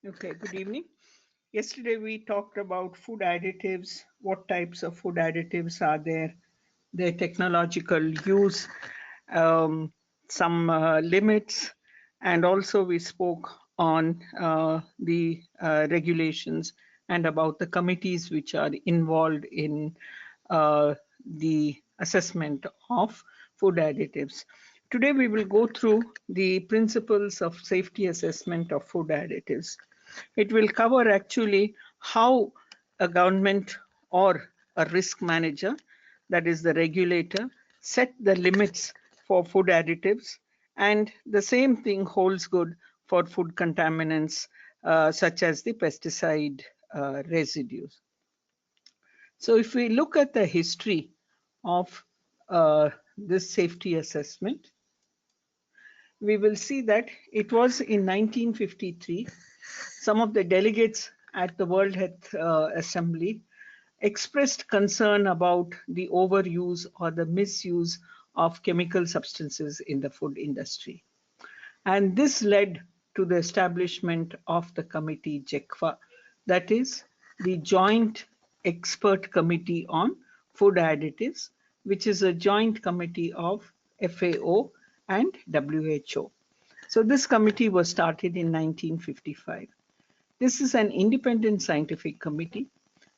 Okay, good evening. Yesterday we talked about food additives, what types of food additives are there, their technological use, um, some limits, and also we spoke on the regulations and about the committees which are involved in the assessment of food additives. Today we will go through the principles of safety assessment of food additives. It will cover actually how a government or a risk manager, that is the regulator, set the limits for food additives, and the same thing holds good for food contaminants such as the pesticide residues. So if we look at the history of this safety assessment, we will see that it was in 1953. Some of the delegates at the World Health Assembly expressed concern about the overuse or the misuse of chemical substances in the food industry. And this led to the establishment of the committee JECFA, that is the Joint Expert Committee on Food Additives, which is a joint committee of FAO and WHO. So this committee was started in 1955. This is an independent scientific committee,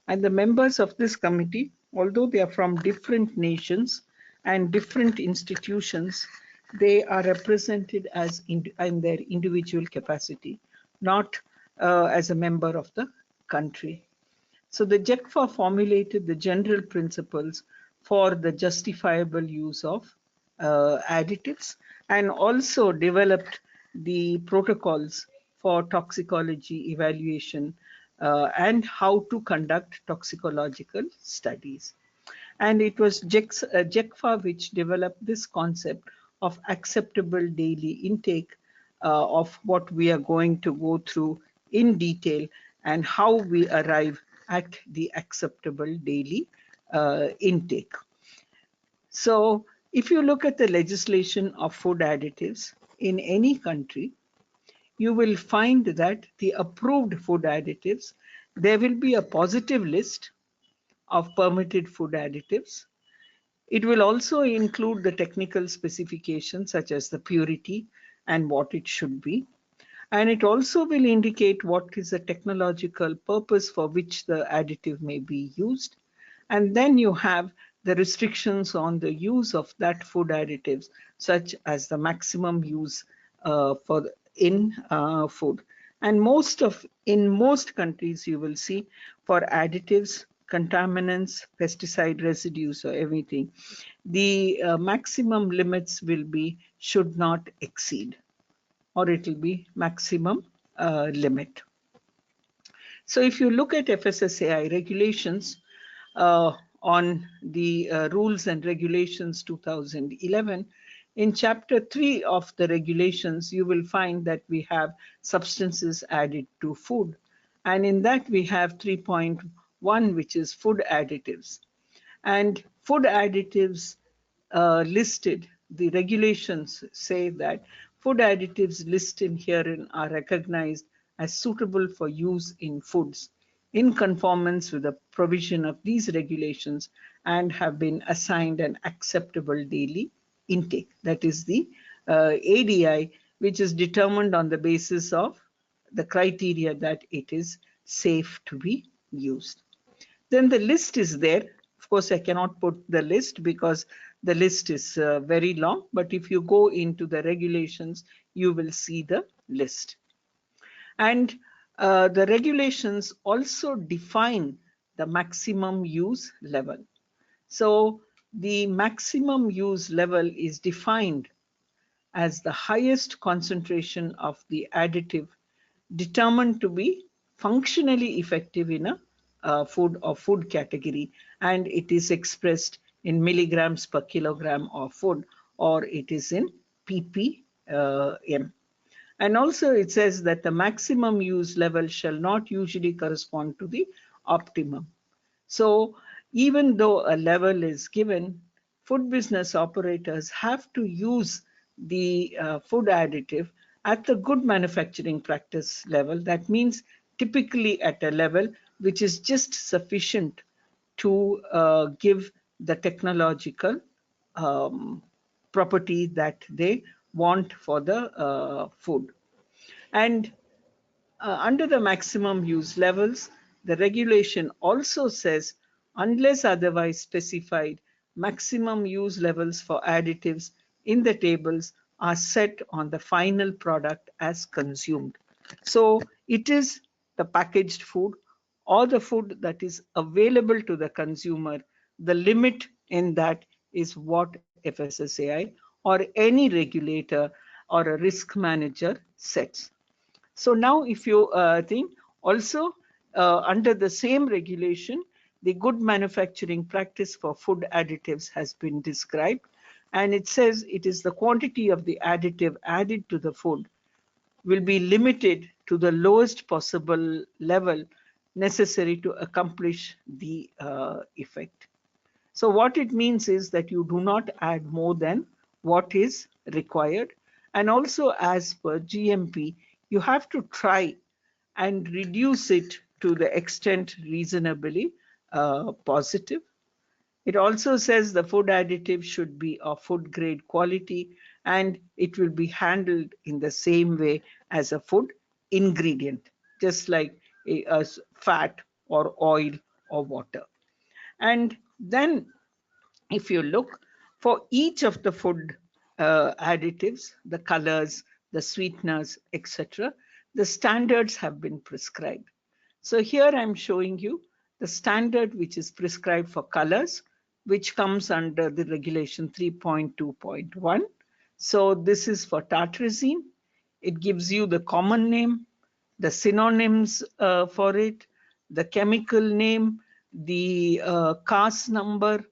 and the members of this committee, although they are from different nations and different institutions, they are represented as in their individual capacity, not as a member of the country. So the JECFA formulated the general principles for the justifiable use of additives and also developed the protocols for toxicology evaluation and how to conduct toxicological studies. And it was JECFA which developed this concept of acceptable daily intake of what we are going to go through in detail and how we arrive at the acceptable daily intake. So if you look at the legislation of food additives in any country, you will find that the approved food additives, there will be a positive list of permitted food additives. It will also include the technical specifications such as the purity and what it should be. And it also will indicate what is the technological purpose for which the additive may be used. And then you have the restrictions on the use of that food additives, such as the maximum use in food. And in most countries, you will see for additives, contaminants, pesticide residues, or everything, the maximum limits will be should not exceed, or it will be maximum limit. So if you look at FSSAI regulations on the rules and regulations 2011, in chapter 3 of the regulations, you will find that we have substances added to food. And in that we have 3.1, which is food additives. And food additives listed, the regulations say that food additives listed herein are recognized as suitable for use in foods in conformance with the provision of these regulations and have been assigned an acceptable daily intake. That is the ADI, which is determined on the basis of the criteria that it is safe to be used. Then the list is there. Of course, I cannot put the list because the list is very long, but if you go into the regulations, you will see the list. And the regulations also define the maximum use level. So the maximum use level is defined as the highest concentration of the additive determined to be functionally effective in a food or food category, and it is expressed in milligrams per kilogram of food, or it is in ppm. And also it says that the maximum use level shall not usually correspond to the optimum. So even though a level is given, food business operators have to use the food additive at the good manufacturing practice level. That means typically at a level which is just sufficient to give the technological um, property that they want for the food. And under the maximum use levels, the regulation also says, unless otherwise specified, maximum use levels for additives in the tables are set on the final product as consumed. So it is the packaged food or the food that is available to the consumer. The limit in that is what FSSAI or any regulator or a risk manager sets. So now if you think also under the same regulation, the good manufacturing practice for food additives has been described. And it says it is the quantity of the additive added to the food will be limited to the lowest possible level necessary to accomplish the effect. So what it means is that you do not add more than what is required. And also as per GMP, you have to try and reduce it to the extent reasonably positive. It also says the food additive should be of food grade quality and it will be handled in the same way as a food ingredient, just like a fat or oil or water. And then if you look for each of the food additives, the colors, the sweeteners, etc., the standards have been prescribed. So here I'm showing you the standard which is prescribed for colors, which comes under the regulation 3.2.1. So this is for tartrazine. It gives you the common name, the synonyms for it, the chemical name, the CAS number,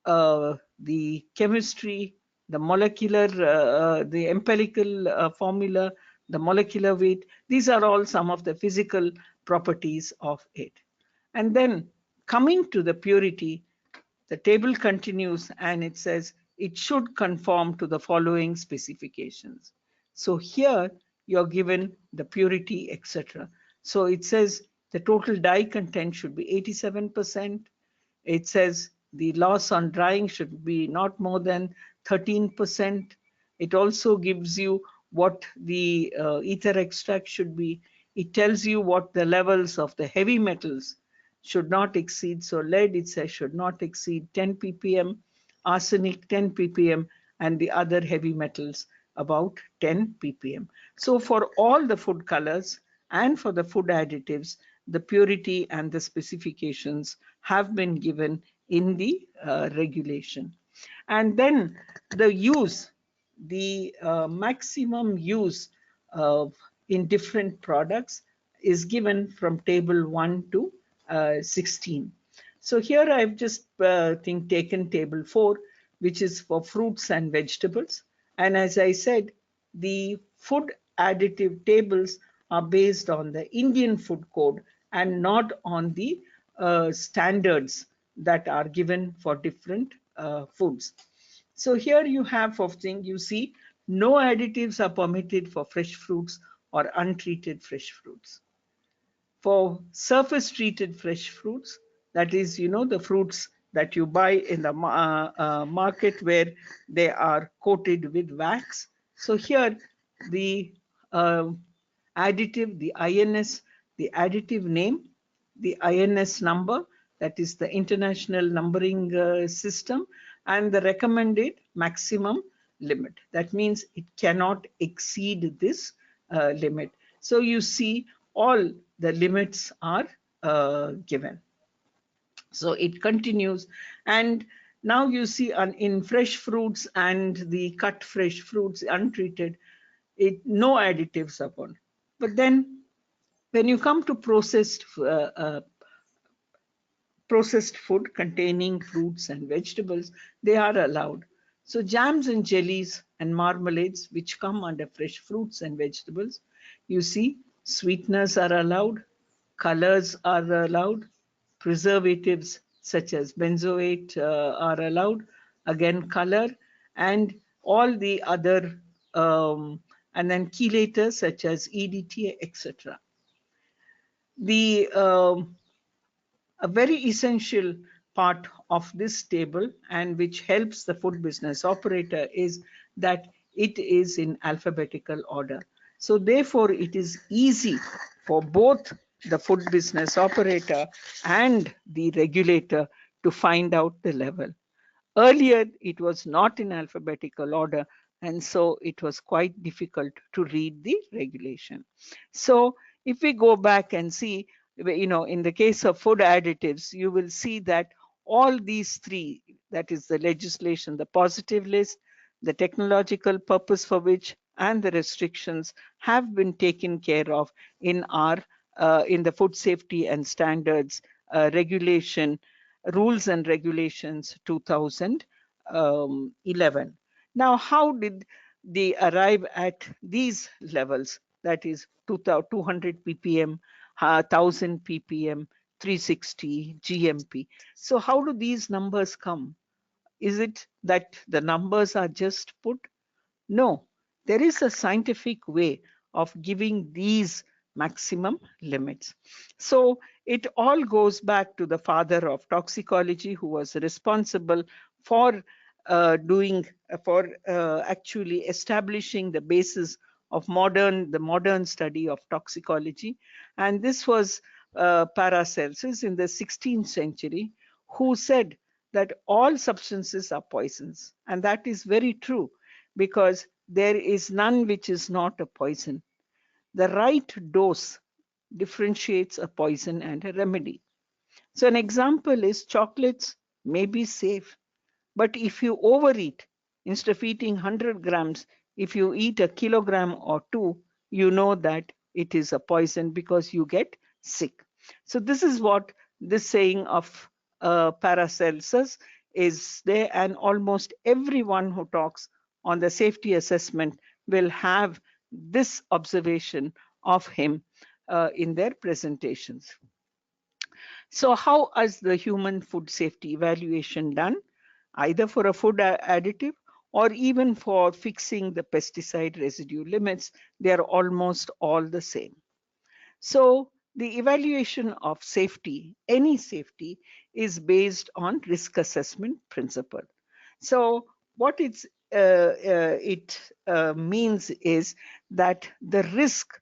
the chemistry, the molecular, the empirical formula, the molecular weight. These are all some of the physical properties of it. And then coming to the purity, the table continues and it says it should conform to the following specifications. So here you're given the purity, etc. So it says the total dye content should be 87%. It says the loss on drying should be not more than 13%. It also gives you what the ether extract should be. It tells you what the levels of the heavy metals should not exceed. So lead, it says, should not exceed 10 ppm, arsenic 10 ppm, and the other heavy metals about 10 ppm. So for all the food colors and for the food additives, the purity and the specifications have been given in the regulation. And then the use, the maximum use of in different products is given from table 1 to 16. So here I've just taken table 4, which is for fruits and vegetables. And as I said, the food additive tables are based on the Indian Food Code and not on the standards that are given for different foods. So here you have of thing, you see no additives are permitted for fresh fruits or untreated fresh fruits. For surface treated fresh fruits, that is, the fruits that you buy in the market where they are coated with wax. So here the uh, additive, the INS, the additive name, the INS number, that is the international numbering system, and the recommended maximum limit. That means it cannot exceed this limit. So you see all the limits are given. So it continues. And now you see in fresh fruits and the cut fresh fruits, untreated, no additives upon. But then when you come to processed food containing fruits and vegetables, they are allowed. So jams and jellies and marmalades, which come under fresh fruits and vegetables, you see sweeteners are allowed, colors are allowed, preservatives such as benzoate are allowed, again color, and all the other and then chelators such as EDTA, etc. The A very essential part of this table, and which helps the food business operator, is that it is in alphabetical order. So therefore it is easy for both the food business operator and the regulator to find out the level. Earlier, it was not in alphabetical order, and so it was quite difficult to read the regulation. So if we go back and see, in the case of food additives, you will see that all these three, that is the legislation, the positive list, the technological purpose for which, and the restrictions, have been taken care of in our in the food safety and standards regulation, rules and regulations 2011. Now, how did they arrive at these levels? That is 200 ppm, 1000 ppm, 360 GMP. So how do these numbers come? Is it that the numbers are just put? No, there is a scientific way of giving these maximum limits. So it all goes back to the father of toxicology, who was responsible for actually establishing the basis of the modern study of toxicology. And this was Paracelsus in the 16th century, who said that all substances are poisons. And that is very true, because there is none which is not a poison. The right dose differentiates a poison and a remedy. So an example is chocolates may be safe, but if you overeat, instead of eating 100 grams, if you eat a kilogram or two, you know that it is a poison because you get sick. So this is what this saying of Paracelsus is there, and almost everyone who talks on the safety assessment will have this observation of him in their presentations. So how is the human food safety evaluation done? Either for a food additive or even for fixing the pesticide residue limits, they are almost all the same. So the evaluation of safety, any safety, is based on risk assessment principle. So what it means is that the risk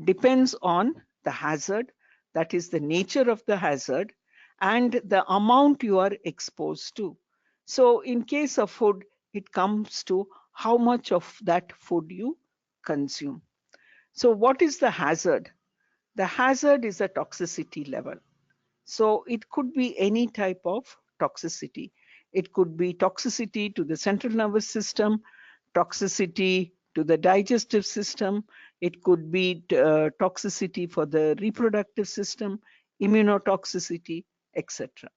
depends on the hazard, that is the nature of the hazard, and the amount you are exposed to. So in case of food, it comes to how much of that food you consume. So what is the hazard? The hazard is a toxicity level. So it could be any type of toxicity. It could be toxicity to the central nervous system, toxicity to the digestive system. It could be toxicity for the reproductive system, immunotoxicity, etc.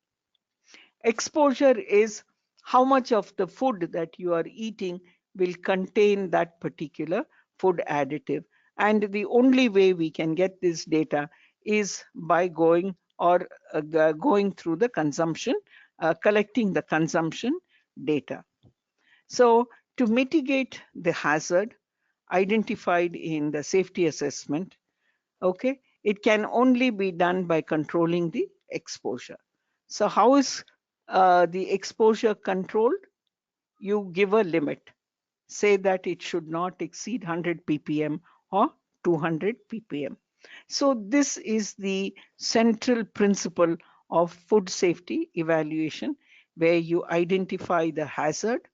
Exposure is how much of the food that you are eating will contain that particular food additive. And the only way we can get this data is by going through the consumption, collecting the consumption data. So to mitigate the hazard identified in the safety assessment, okay, it can only be done by controlling the exposure. So how is the exposure controlled? You give a limit. Say that it should not exceed 100 ppm or 200 ppm. So this is the central principle of food safety evaluation, where you identify the hazard,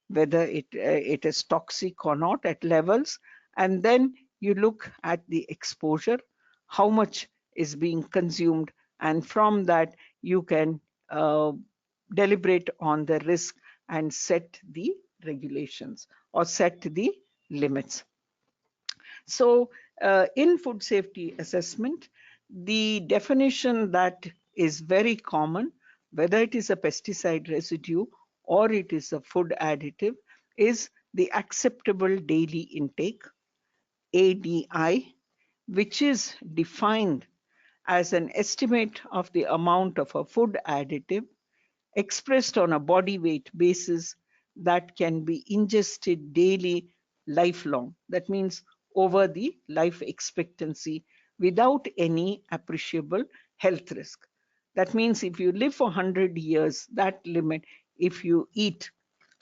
whether it is toxic or not at levels, and then you look at the exposure, how much is being consumed, and from that you can deliberate on the risk and set the regulations or set the limits. So in food safety assessment, the definition that is very common, whether it is a pesticide residue or it is a food additive, is the acceptable daily intake, ADI, which is defined as an estimate of the amount of a food additive expressed on a body weight basis that can be ingested daily lifelong. That means over the life expectancy without any appreciable health risk. That means if you live for 100 years, that limit, if you eat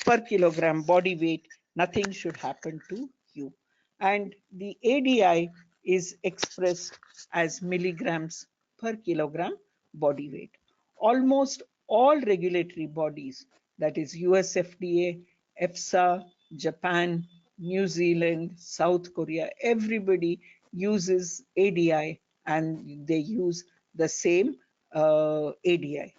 per kilogram body weight, nothing should happen to you. And the ADI is expressed as milligrams per kilogram body weight. Almost all regulatory bodies, that is US FDA, EFSA, Japan, New Zealand, South Korea, everybody uses ADI and they use the same ADI.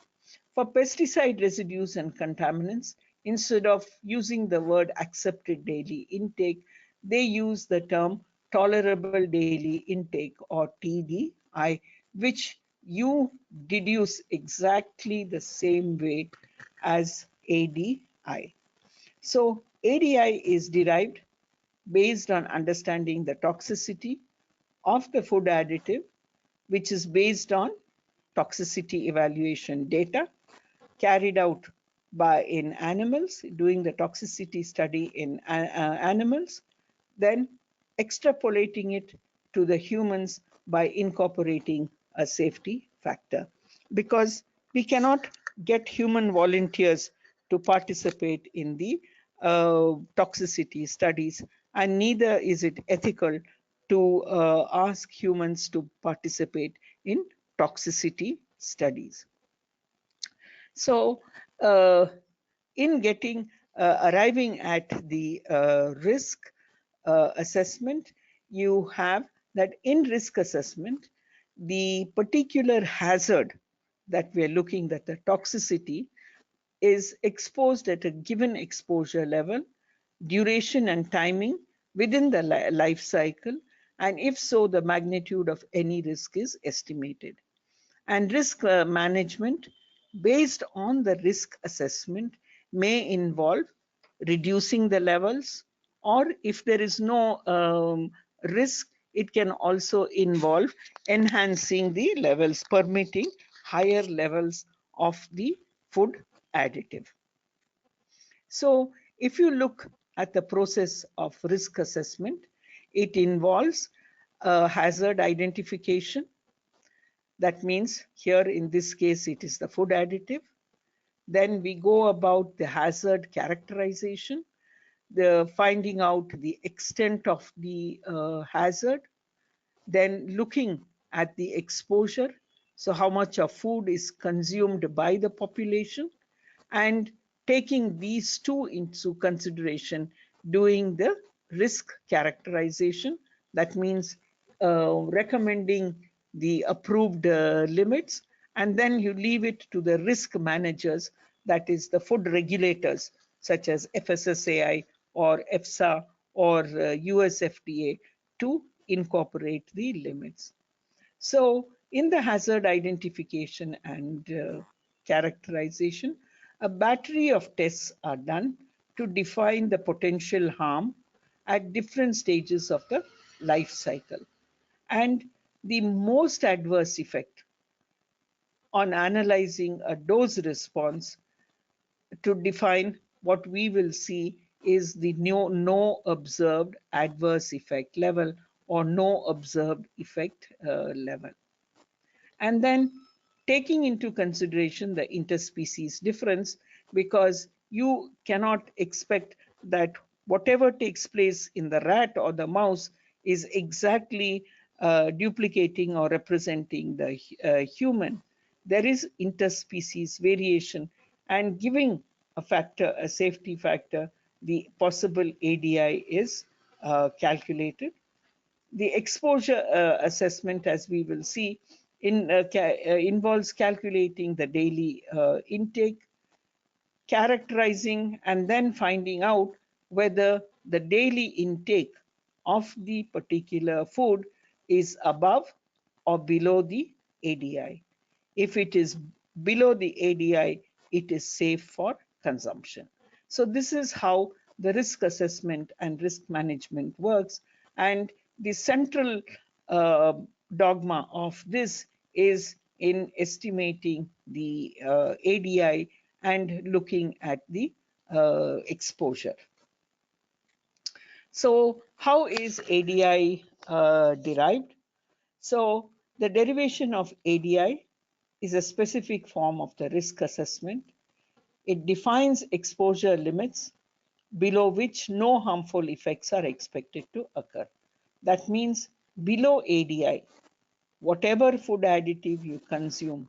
For pesticide residues and contaminants, instead of using the word accepted daily intake, they use the term tolerable daily intake or TDI, which you deduce exactly the same way as ADI. So ADI is derived based on understanding the toxicity of the food additive, which is based on toxicity evaluation data carried out by in animals, doing the toxicity study in animals, then extrapolating it to the humans by incorporating a safety factor. Because we cannot get human volunteers to participate in the toxicity studies, and neither is it ethical to ask humans to participate in toxicity studies. So, in getting arriving at the risk assessment, you have that in risk assessment, the particular hazard that we are looking at, the toxicity, is exposed at a given exposure level, duration and timing within the life cycle, and if so, the magnitude of any risk is estimated. And risk management based on the risk assessment may involve reducing the levels, or if there is no risk, it can also involve enhancing the levels, permitting higher levels of the food additive. So if you look at the process of risk assessment, it involves hazard identification. That means here in this case, it is the food additive. Then we go about the hazard characterization, the finding out the extent of the hazard, then looking at the exposure, so how much of food is consumed by the population, and taking these two into consideration, doing the risk characterization. That means recommending the approved limits, and then you leave it to the risk managers, that is the food regulators such as FSSAI or EFSA or US FDA, to incorporate the limits. So in the hazard identification and characterization, a battery of tests are done to define the potential harm at different stages of the life cycle. And the most adverse effect on analyzing a dose response to define what we will see is the no observed adverse effect level or no observed effect level. And then taking into consideration the interspecies difference, because you cannot expect that whatever takes place in the rat or the mouse is exactly duplicating or representing the human. There is interspecies variation, and giving a factor, a safety factor, the possible ADI is calculated. The exposure assessment, as we will see, involves calculating the daily intake, characterizing, and then finding out whether the daily intake of the particular food is above or below the ADI. If it is below the ADI, it is safe for consumption. So this is how the risk assessment and risk management works. And the central dogma of this is in estimating the ADI and looking at the exposure. So how is ADI derived? So the derivation of ADI is a specific form of the risk assessment. It defines exposure limits below which no harmful effects are expected to occur. That means below ADI, whatever food additive you consume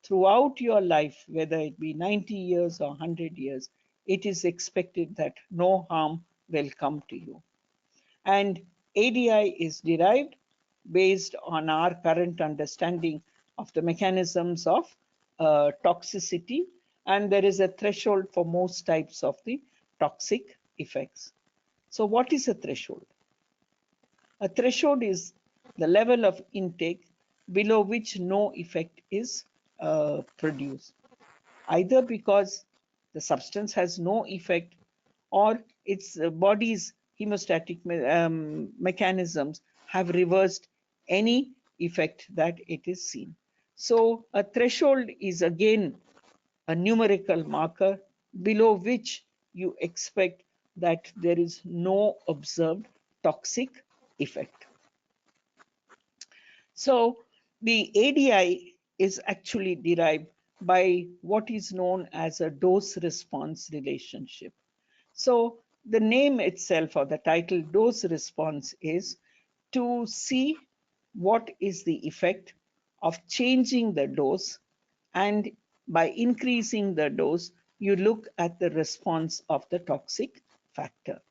throughout your life, whether it be 90 years or 100 years, it is expected that no harm will come to you. And ADI is derived based on our current understanding of the mechanisms of toxicity, and there is a threshold for most types of the toxic effects. So what is a threshold? A threshold is the level of intake below which no effect is produced, either because the substance has no effect or its body's hemostatic mechanisms have reversed any effect that it is seen. So a threshold is again a numerical marker below which you expect that there is no observed toxic effect. So the ADI is actually derived by what is known as a dose response relationship. So the name itself, or the title dose response, is to see what is the effect of changing the dose, and by increasing the dose you look at the response of the toxic factor.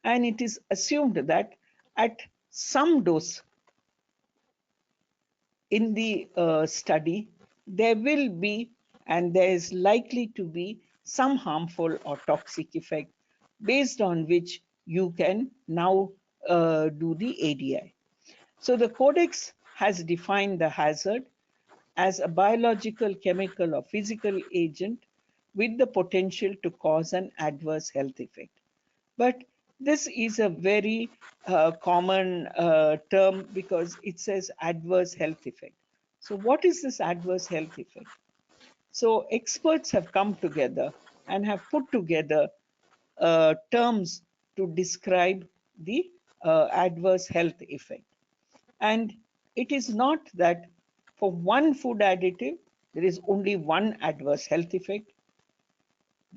And it is assumed that at some dose in the study, there will be and there is likely to be some harmful or toxic effect based on which you can now do the ADI. So the codex has defined the hazard as a biological, chemical, or physical agent with the potential to cause an adverse health effect. But this is a very common term because it says adverse health effect. So what is this adverse health effect? So experts have come together and have put together terms to describe the adverse health effect. And it is not that for one food additive, there is only one adverse health effect.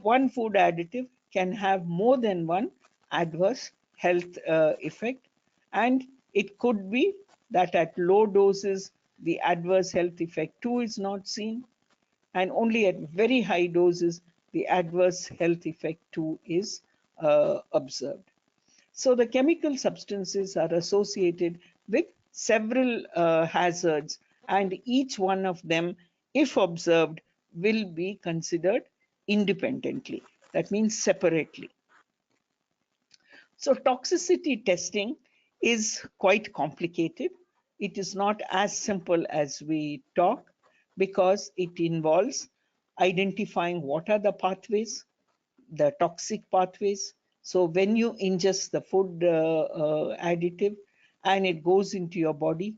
One food additive can have more than one adverse health effect, and it could be that at low doses the adverse health effect too is not seen, and only at very high doses the adverse health effect too is observed. So the chemical substances are associated with several hazards, and each one of them, if observed, will be considered independently. That means separately. So toxicity testing is quite complicated. It is not as simple as we talk because it involves identifying what are the pathways, the toxic pathways. So when you ingest the food additive and it goes into your body,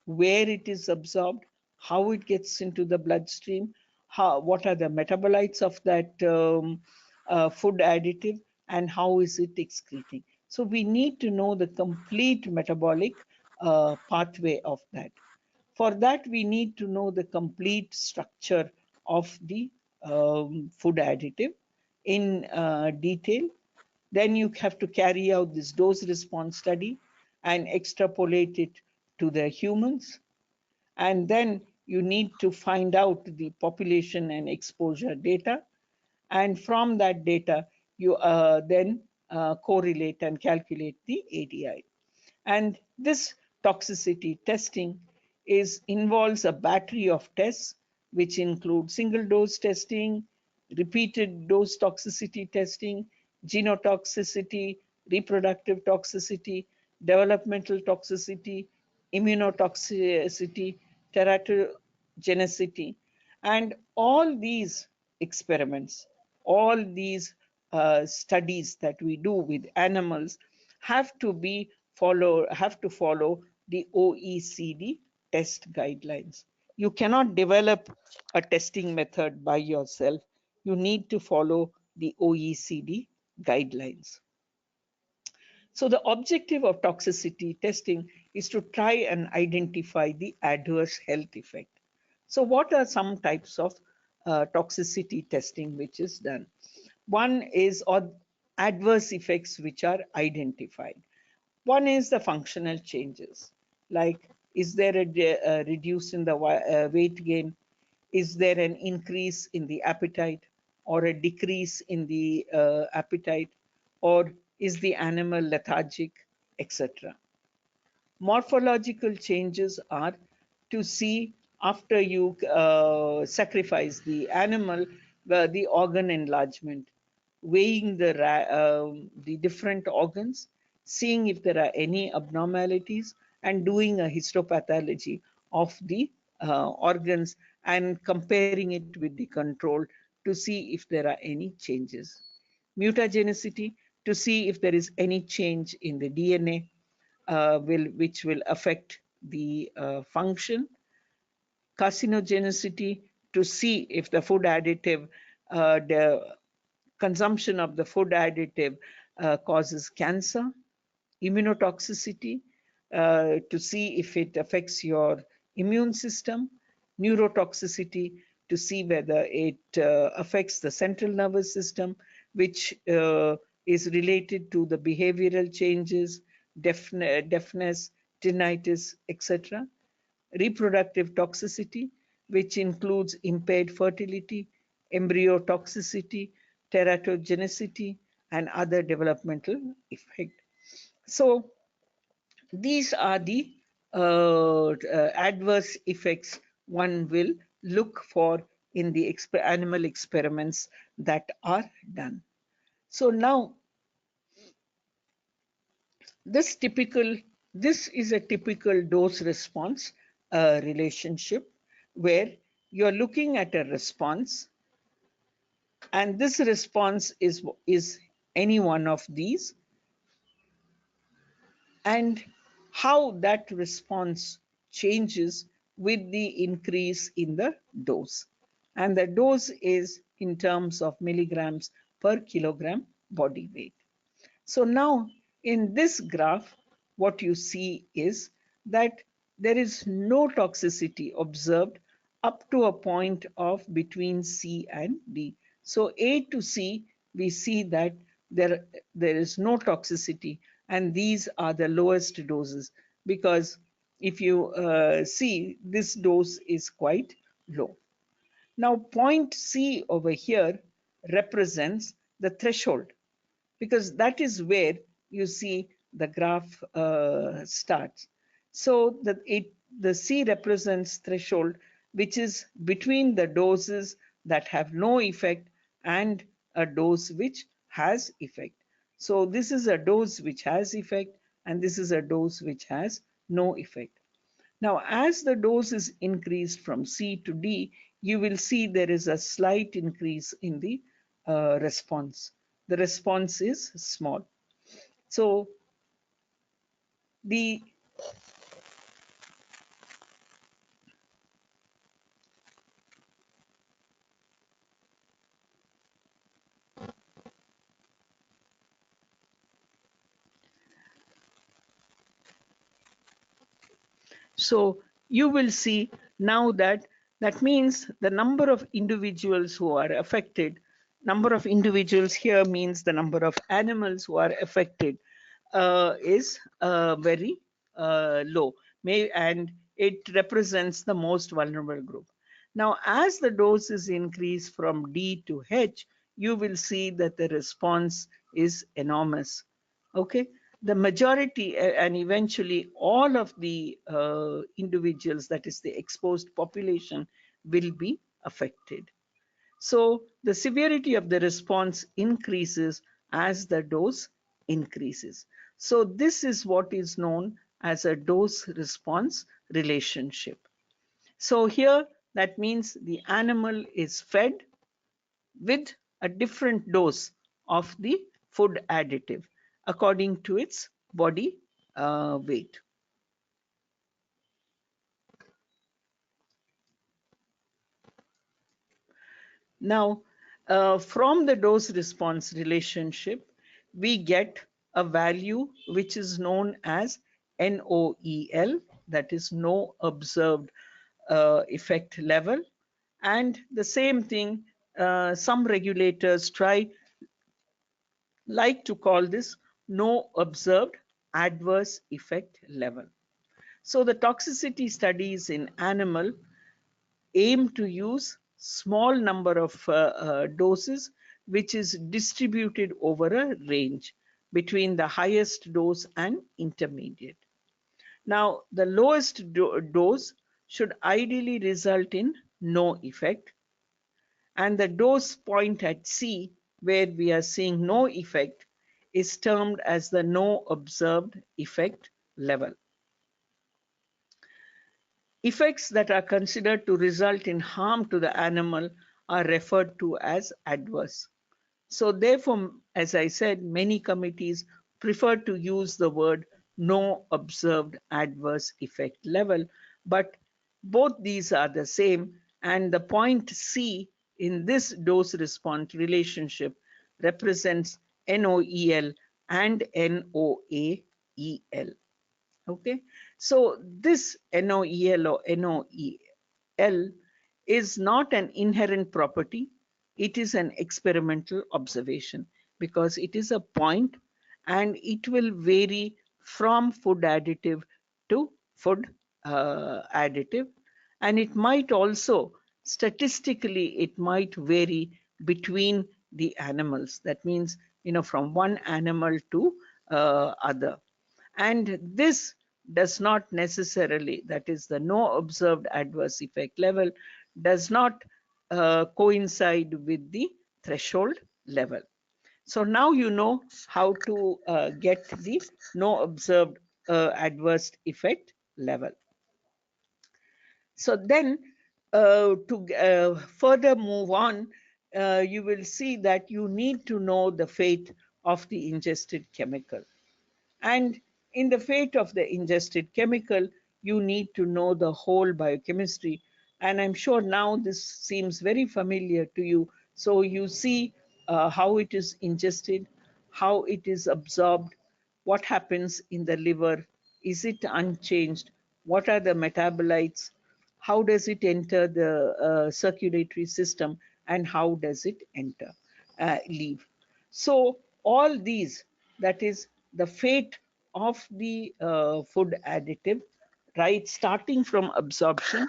where it is absorbed, how it gets into the bloodstream, what are the metabolites of that food additive, and how is it excreting. So we need to know the complete metabolic pathway of that. For that, we need to know the complete structure of the food additive in detail. Then you have to carry out this dose response study and extrapolate it to the humans. And then you need to find out the population and exposure data. And from that data, you then correlate and calculate the ADI. And this toxicity testing involves a battery of tests, which include single dose testing, repeated dose toxicity testing, genotoxicity, reproductive toxicity, developmental toxicity, immunotoxicity, teratogenicity. And all these experiments, all these studies that we do with animals have to follow the OECD test guidelines. You cannot develop a testing method by yourself. You need to follow the OECD guidelines. So the objective of toxicity testing is to try and identify the adverse health effect. So what are some types of toxicity testing which is done? One is or adverse effects which are identified. One is the functional changes, like is there a reduce in the weight gain? Is there an increase in the appetite or a decrease in the appetite? Or is the animal lethargic, etc.? Morphological changes are to see after you sacrifice the animal, the organ enlargement, weighing the different organs, seeing if there are any abnormalities, and doing a histopathology of the organs and comparing it with the control to see if there are any changes. Mutagenicity, to see if there is any change in the DNA which will affect the function. Carcinogenicity, to see if the food additive, the consumption of the food additive causes cancer. Immunotoxicity, to see if it affects your immune system. Neurotoxicity, to see whether it affects the central nervous system, which is related to the behavioral changes, deafness, tinnitus, etc. Reproductive toxicity, which includes impaired fertility, embryo toxicity, teratogenicity, and other developmental effects. So these are the adverse effects one will look for in the animal experiments that are done. So now this is a typical dose response relationship where you're looking at a response, and this response is any one of these, and how that response changes with the increase in the dose. And the dose is in terms of milligrams per kilogram body weight. So now in this graph, what you see is that there is no toxicity observed up to a point of between C and D. So A to C, we see that there is no toxicity, and these are the lowest doses, because if you see, this dose is quite low. Now point C over here represents the threshold, because that is where you see the graph starts. So the C represents threshold, which is between the doses that have no effect and a dose which has effect. So this is a dose which has effect, and this is a dose which has no effect. Now, as the dose is increased from C to D, you will see there is a slight increase in the response. The response is small. So the So you will see now that that means the number of individuals who are affected, number of individuals here means the number of animals who are affected is very low, and it represents the most vulnerable group. Now, as the dose is increased from D to H, you will see that the response is enormous. Okay, the majority and eventually all of the individuals, that is the exposed population, will be affected. So the severity of the response increases as the dose increases. So this is what is known as a dose response relationship. So here that means the animal is fed with a different dose of the food additive according to its body weight. Now, from the dose response relationship, we get a value which is known as NOEL, that is no observed effect level. And the same thing, some regulators like to call this no observed adverse effect level. So the toxicity studies in animal aim to use small number of doses which is distributed over a range between the highest dose and intermediate. Now, the lowest dose should ideally result in no effect, and the dose point at C, where we are seeing no effect, is termed as the no observed effect level. Effects that are considered to result in harm to the animal are referred to as adverse. So therefore, as I said, many committees prefer to use the word no observed adverse effect level, but both these are the same, and the point C in this dose response relationship represents NOEL and NOAEL. Okay, so this NOEL or NOEL is not an inherent property, it is an experimental observation because it is a point and it will vary from food additive to food additive, and it might also statistically it might vary between the animals. That means, from one animal to other. And this does not necessarily, that is the no observed adverse effect level, does not coincide with the threshold level. So now you know how to get the no observed adverse effect level. So then to further move on, you will see that you need to know the fate of the ingested chemical. And in the fate of the ingested chemical, you need to know the whole biochemistry. And I'm sure now this seems very familiar to you. So you see how it is ingested, how it is absorbed, what happens in the liver, is it unchanged, what are the metabolites, how does it enter the circulatory system, and how does it leave. So all these, that is the fate of the food additive, right, starting from absorption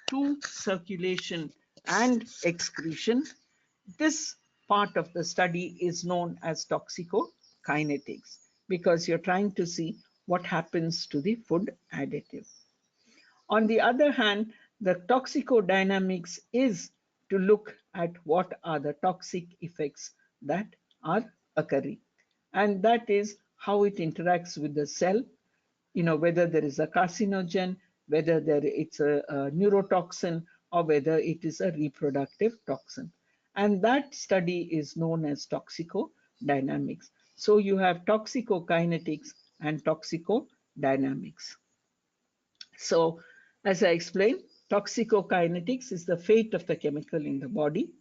to circulation and excretion, this part of the study is known as toxicokinetics because you're trying to see what happens to the food additive. On the other hand, the toxicodynamics is to look at what are the toxic effects that are occurring. And that is how it interacts with the cell, whether there is a carcinogen, whether it's a neurotoxin, or whether it is a reproductive toxin. And that study is known as toxicodynamics. So you have toxicokinetics and toxicodynamics. So, as I explained, toxicokinetics is the fate of the chemical in the body,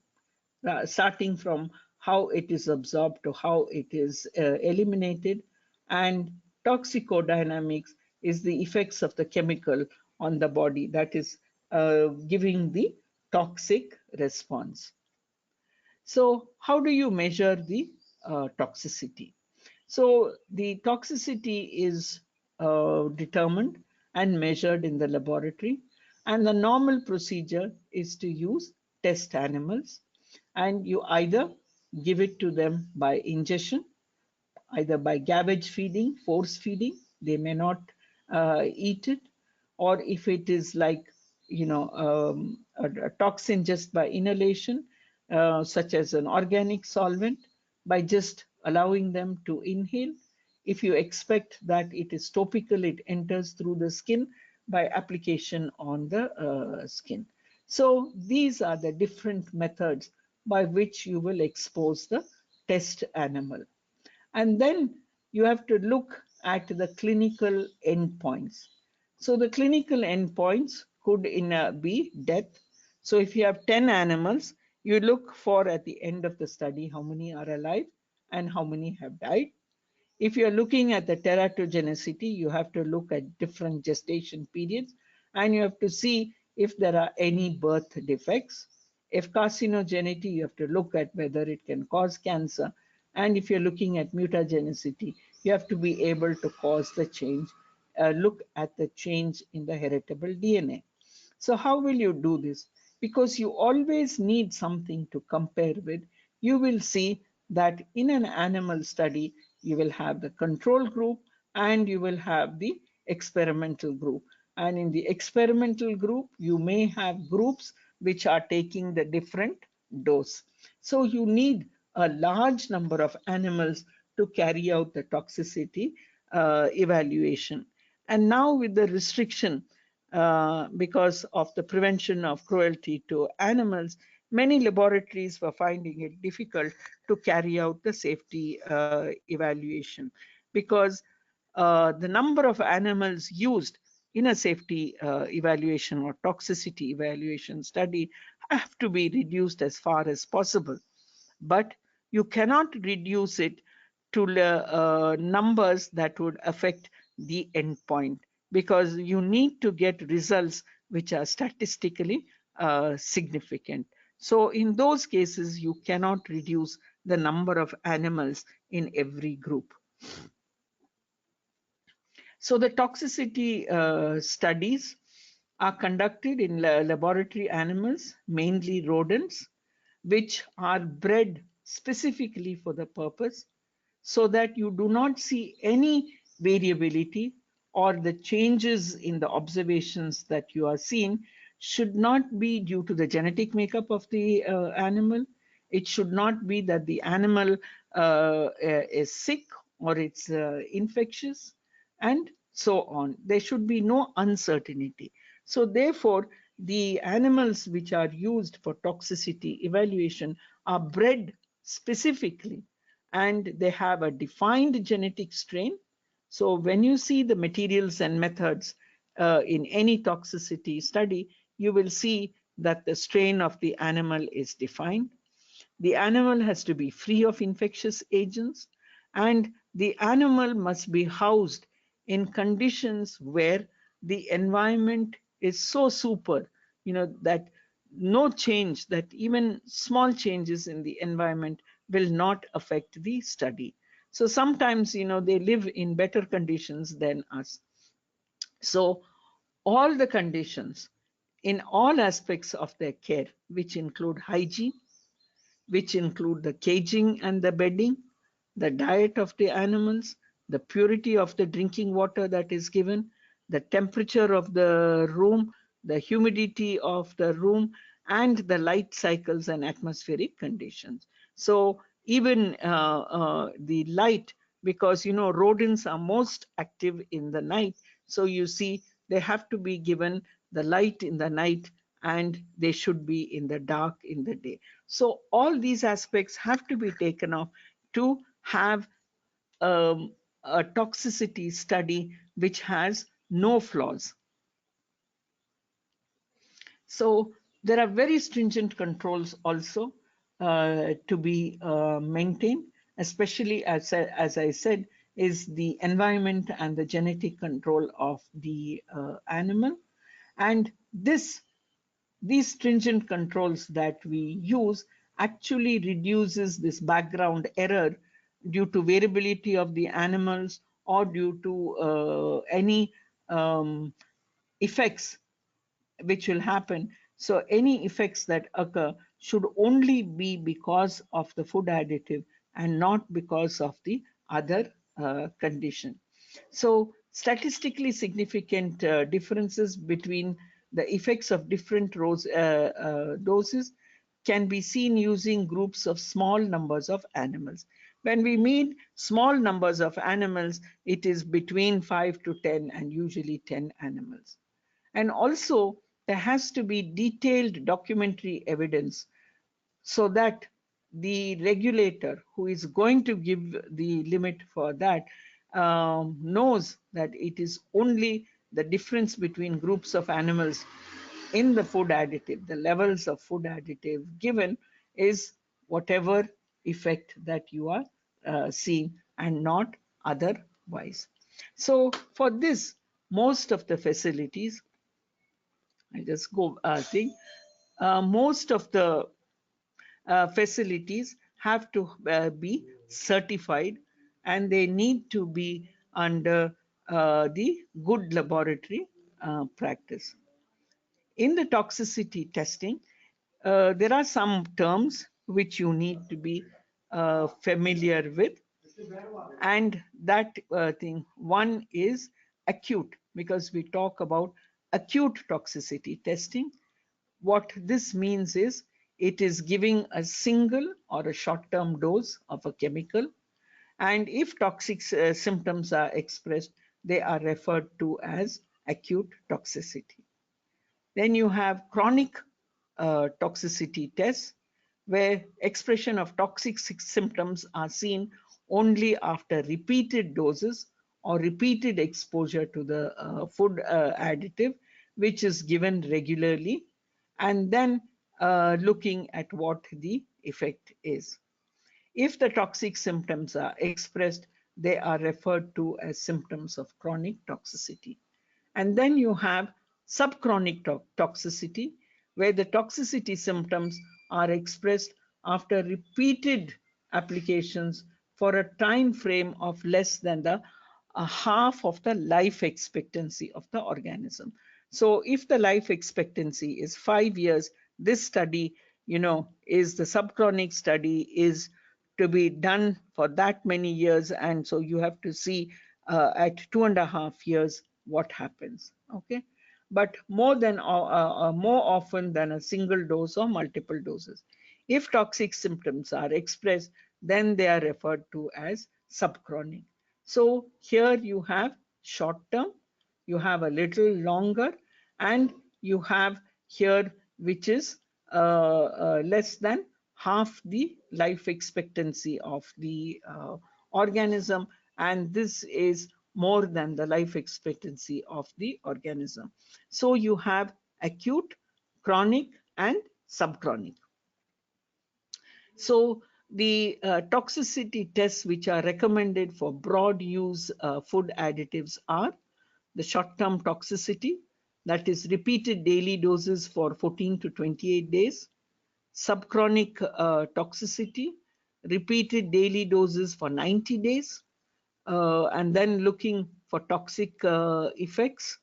starting from how it is absorbed to how it is eliminated. And toxicodynamics is the effects of the chemical on the body, that is giving the toxic response. So, how do you measure the toxicity? So the toxicity is determined and measured in the laboratory, and the normal procedure is to use test animals, and you either give it to them by ingestion, either by garbage feeding, force feeding, they may not eat it, or if it is like, a toxin just by inhalation, such as an organic solvent, by just allowing them to inhale. If you expect that it is topical, it enters through the skin by application on the skin. So these are the different methods by which you will expose the test animal. And then you have to look at the clinical endpoints. So the clinical endpoints could be death. So if you have 10 animals, you look for at the end of the study how many are alive and how many have died. If you're looking at the teratogenicity, you have to look at different gestation periods, and you have to see if there are any birth defects. If carcinogenity, you have to look at whether it can cause cancer. And if you're looking at mutagenicity, you have to be able to cause the change, look at the change in the heritable DNA. So how will you do this? Because you always need something to compare with. You will see that in an animal study, you will have the control group and you will have the experimental group. And in the experimental group, you may have groups which are taking the different dose. So you need a large number of animals to carry out the toxicity evaluation. And now with the restriction, because of the prevention of cruelty to animals, many laboratories were finding it difficult to carry out the safety evaluation, because the number of animals used in a safety evaluation or toxicity evaluation study have to be reduced as far as possible. But you cannot reduce it to numbers that would affect the endpoint, because you need to get results which are statistically significant. So in those cases, you cannot reduce the number of animals in every group. So the toxicity studies are conducted in laboratory animals, mainly rodents, which are bred specifically for the purpose, so that you do not see any variability, or the changes in the observations that you are seeing should not be due to the genetic makeup of the animal. It should not be that the animal is sick or it's infectious, and so on. There should be no uncertainty. So therefore, the animals which are used for toxicity evaluation are bred specifically, and they have a defined genetic strain. So when you see the materials and methods in any toxicity study, you will see that the strain of the animal is defined. The animal has to be free of infectious agents, and the animal must be housed in conditions where the environment is so super, that no change, that even small changes in the environment will not affect the study. So sometimes, they live in better conditions than us. So all the conditions in all aspects of their care, which include hygiene, which include the caging and the bedding, the diet of the animals, the purity of the drinking water that is given, the temperature of the room, the humidity of the room, and the light cycles and atmospheric conditions. So even the light, because rodents are most active in the night, so you see they have to be given the light in the night, and they should be in the dark in the day. So all these aspects have to be taken off to have a toxicity study which has no flaws. So there are very stringent controls also to be maintained, especially as I said, is the environment and the genetic control of the animal. And these stringent controls that we use actually reduces this background error due to variability of the animals, or due to any effects which will happen. So any effects that occur should only be because of the food additive and not because of the other condition. So statistically significant differences between the effects of different doses can be seen using groups of small numbers of animals. When we mean small numbers of animals, it is between 5 to 10 and usually 10 animals. And also, there has to be detailed documentary evidence, so that the regulator who is going to give the limit for that knows that it is only the difference between groups of animals in the food additive, the levels of food additive given is whatever effect that you are seeing, and not otherwise. So for this, most of the facilities, I just go thing, most of the facilities have to be certified, and they need to be under the good laboratory practice. In the toxicity testing, there are some terms which you need to be familiar with, and that thing, one is acute, because we talk about acute toxicity testing. What this means is it is giving a single or a short-term dose of a chemical, and if toxic symptoms are expressed, they are referred to as acute toxicity. Then you have chronic toxicity tests, where expression of toxic symptoms are seen only after repeated doses or repeated exposure to the food additive, which is given regularly, and then looking at what the effect is. If the toxic symptoms are expressed, they are referred to as symptoms of chronic toxicity. And then you have subchronic toxicity, where the toxicity symptoms are expressed after repeated applications for a time frame of less than the half of the life expectancy of the organism. So if the life expectancy is 5 years, this study, is the subchronic study is to be done for that many years, and so you have to see at 2.5 years what happens. Okay, but more often than a single dose or multiple doses. If toxic symptoms are expressed, then they are referred to as subchronic. So here you have short term, you have a little longer, and you have here which is less than half the life expectancy of the organism, and this is more than the life expectancy of the organism. So you have acute, chronic, and subchronic. So the toxicity tests which are recommended for broad use food additives are the short-term toxicity, that is repeated daily doses for 14 to 28 days, subchronic toxicity, repeated daily doses for 90 days, and then looking for toxic effects.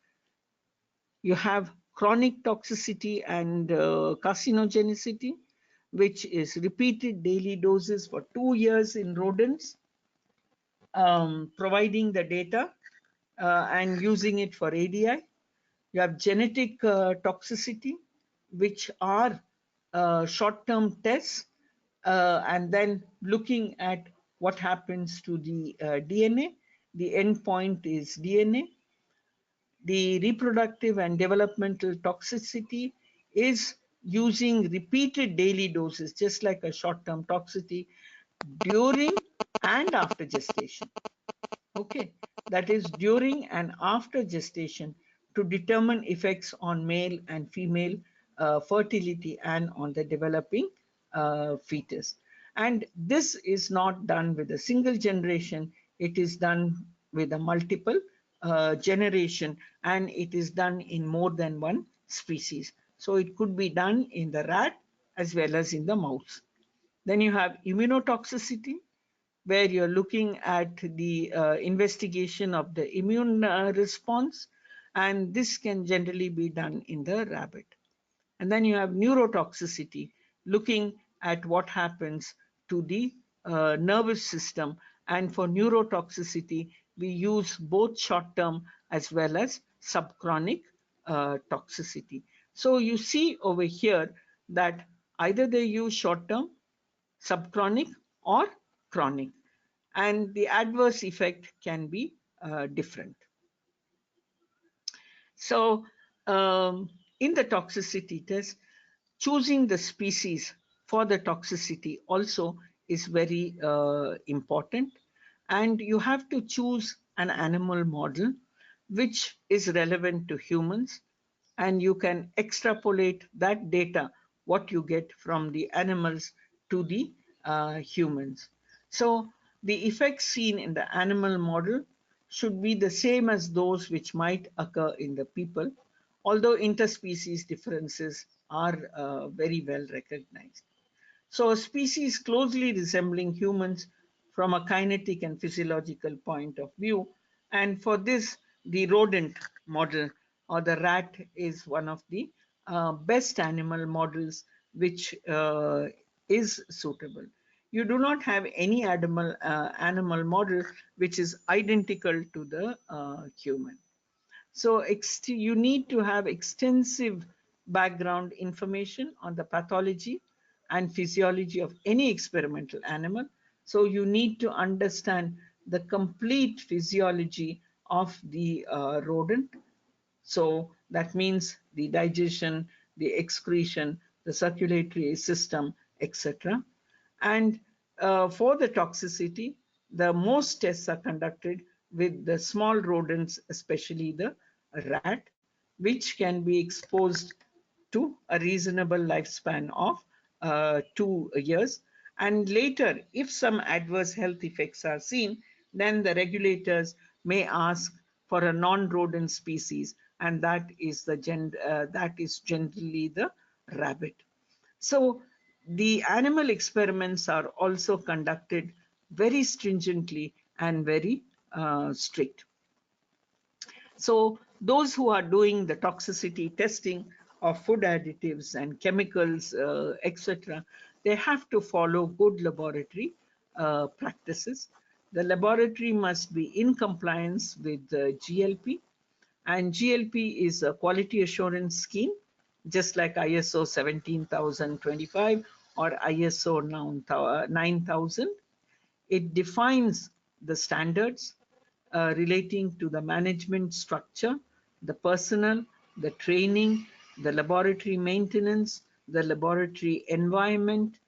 You have chronic toxicity and carcinogenicity, which is repeated daily doses for 2 years in rodents, providing the data and using it for ADI. You have genetic toxicity, which are short-term tests, and then looking at what happens to the DNA. The endpoint is DNA. The reproductive and developmental toxicity is using repeated daily doses, just like a short-term toxicity, during and after gestation. Okay, that is during and after gestation, to determine effects on male and female fertility and on the developing fetus. And this is not done with a single generation, it is done with a multiple generation, and it is done in more than one species. So it could be done in the rat as well as in the mouse. Then you have immunotoxicity, where you're looking at the investigation of the immune response, and this can generally be done in the rabbit. And then you have neurotoxicity, looking at what happens to the nervous system. And for neurotoxicity, we use both short-term as well as subchronic toxicity. So you see over here that either they use short-term, subchronic, or chronic, and the adverse effect can be different. So in the toxicity test, choosing the species for the toxicity also is very important, and you have to choose an animal model which is relevant to humans, and you can extrapolate that data, what you get from the animals, to the humans. So The effects seen in the animal model should be the same as those which might occur in the people, although interspecies differences are very well recognized. So a species closely resembling humans from a kinetic and physiological point of view. And for this, the rodent model or the rat is one of the best animal models which is suitable. You do not have any animal model which is identical to the human. So you need to have extensive background information on the pathology and physiology of any experimental animal. So you need to understand the complete physiology of the rodent. So that means the digestion, the excretion, the circulatory system, etc. And for the toxicity, the most tests are conducted with the small rodents, especially the rat, which can be exposed to a reasonable lifespan of 2 years. And later, if some adverse health effects are seen, then the regulators may ask for a non-rodent species, and that is generally the rabbit. So the animal experiments are also conducted very stringently and very strict. So those who are doing the toxicity testing of food additives and chemicals, etc., they have to follow good laboratory practices. The laboratory must be in compliance with GLP, and GLP is a quality assurance scheme, just like ISO 17025 or ISO 9000. It defines the standards relating to the management structure, the personnel, the training, the laboratory maintenance, the laboratory environment,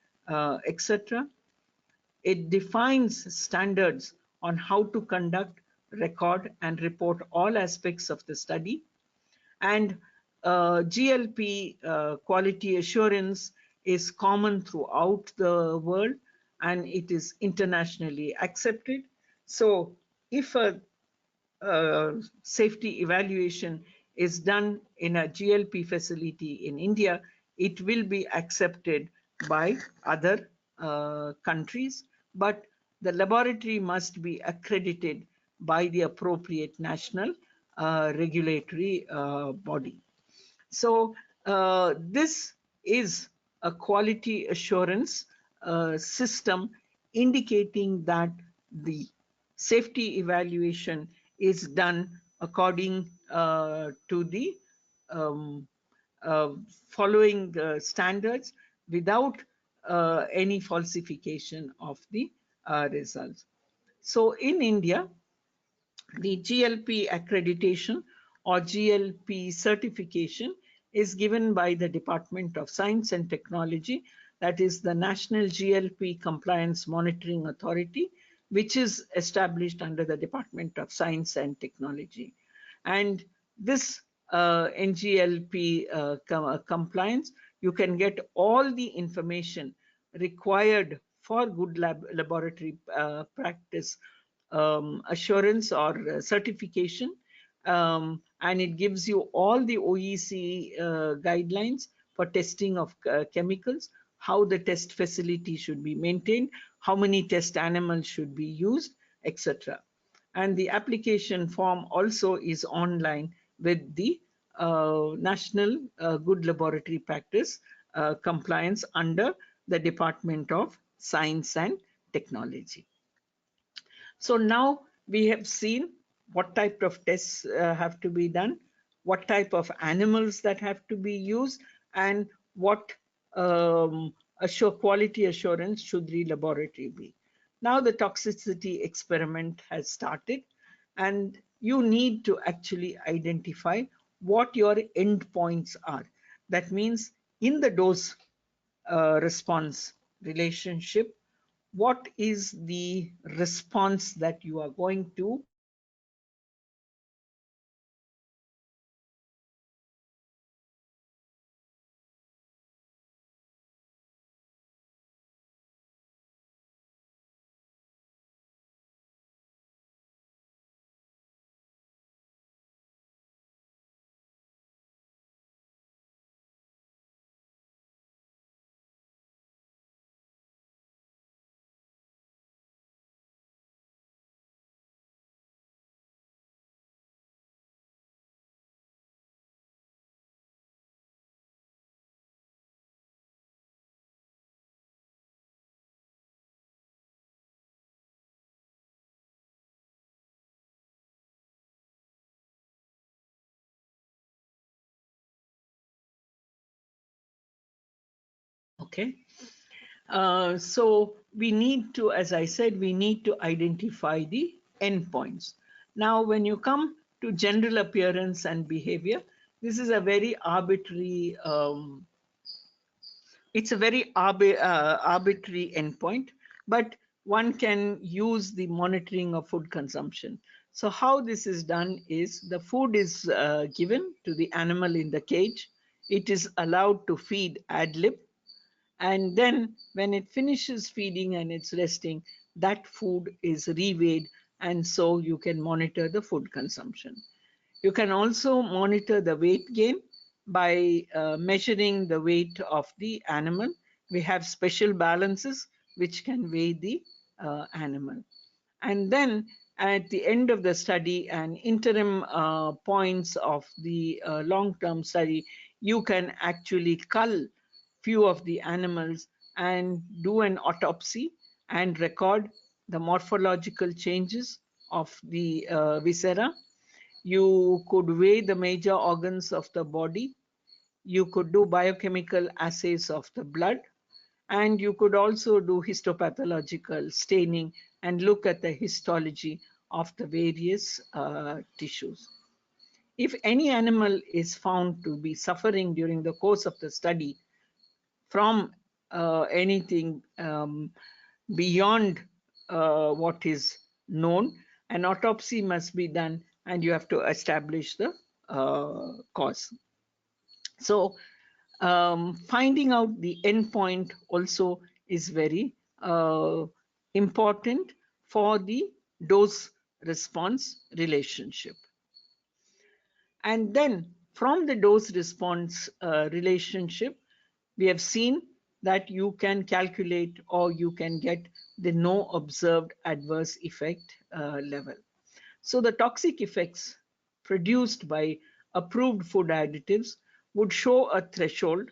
etc. It defines standards on how to conduct, record, and report all aspects of the study. And GLP quality assurance is common throughout the world and it is internationally accepted. So if a safety evaluation is done in a GLP facility in India, it will be accepted by other countries, but the laboratory must be accredited by the appropriate national regulatory body. So this is a quality assurance system indicating that the safety evaluation is done according to the um, uh, following standards without any falsification of the results. So in India, the GLP accreditation or GLP certification is given by the Department of Science and Technology, that is the National GLP Compliance Monitoring Authority, which is established under the Department of Science and Technology. And this NGLP compliance, you can get all the information required for good laboratory practice assurance or certification, and it gives you all the OEC guidelines for testing of chemicals, how the test facility should be maintained, how many test animals should be used, etc. And the application form also is online with the National Good Laboratory Practice compliance under the Department of Science and Technology. So now we have seen what type of tests have to be done, what type of animals that have to be used, and what quality assurance should the laboratory be. Now the toxicity experiment has started, and you need to actually identify what your endpoints are. That means in the dose response relationship, what is the response that you are going to Okay. So we need to, as I said, we need to identify the endpoints. Now, when you come to general appearance and behavior, this is a very arbitrary, it's a very arbitrary endpoint, but one can use the monitoring of food consumption. So how this is done is the food is given to the animal in the cage. It is allowed to feed ad lib, and then when it finishes feeding and it's resting, that food is reweighed, and so you can monitor the food consumption. You can also monitor the weight gain by measuring the weight of the animal. We have special balances which can weigh the animal. And then at the end of the study and interim points of the long-term study, you can actually cull few of the animals and do an autopsy and record the morphological changes of the viscera. You could weigh the major organs of the body. You could do biochemical assays of the blood, and you could also do histopathological staining and look at the histology of the various tissues. If any animal is found to be suffering during the course of the study from anything beyond what is known, an autopsy must be done and you have to establish the cause. So finding out the endpoint also is very important for the dose response relationship. And then from the dose response relationship, we have seen that you can calculate or you can get the no observed adverse effect level. So the toxic effects produced by approved food additives would show a threshold,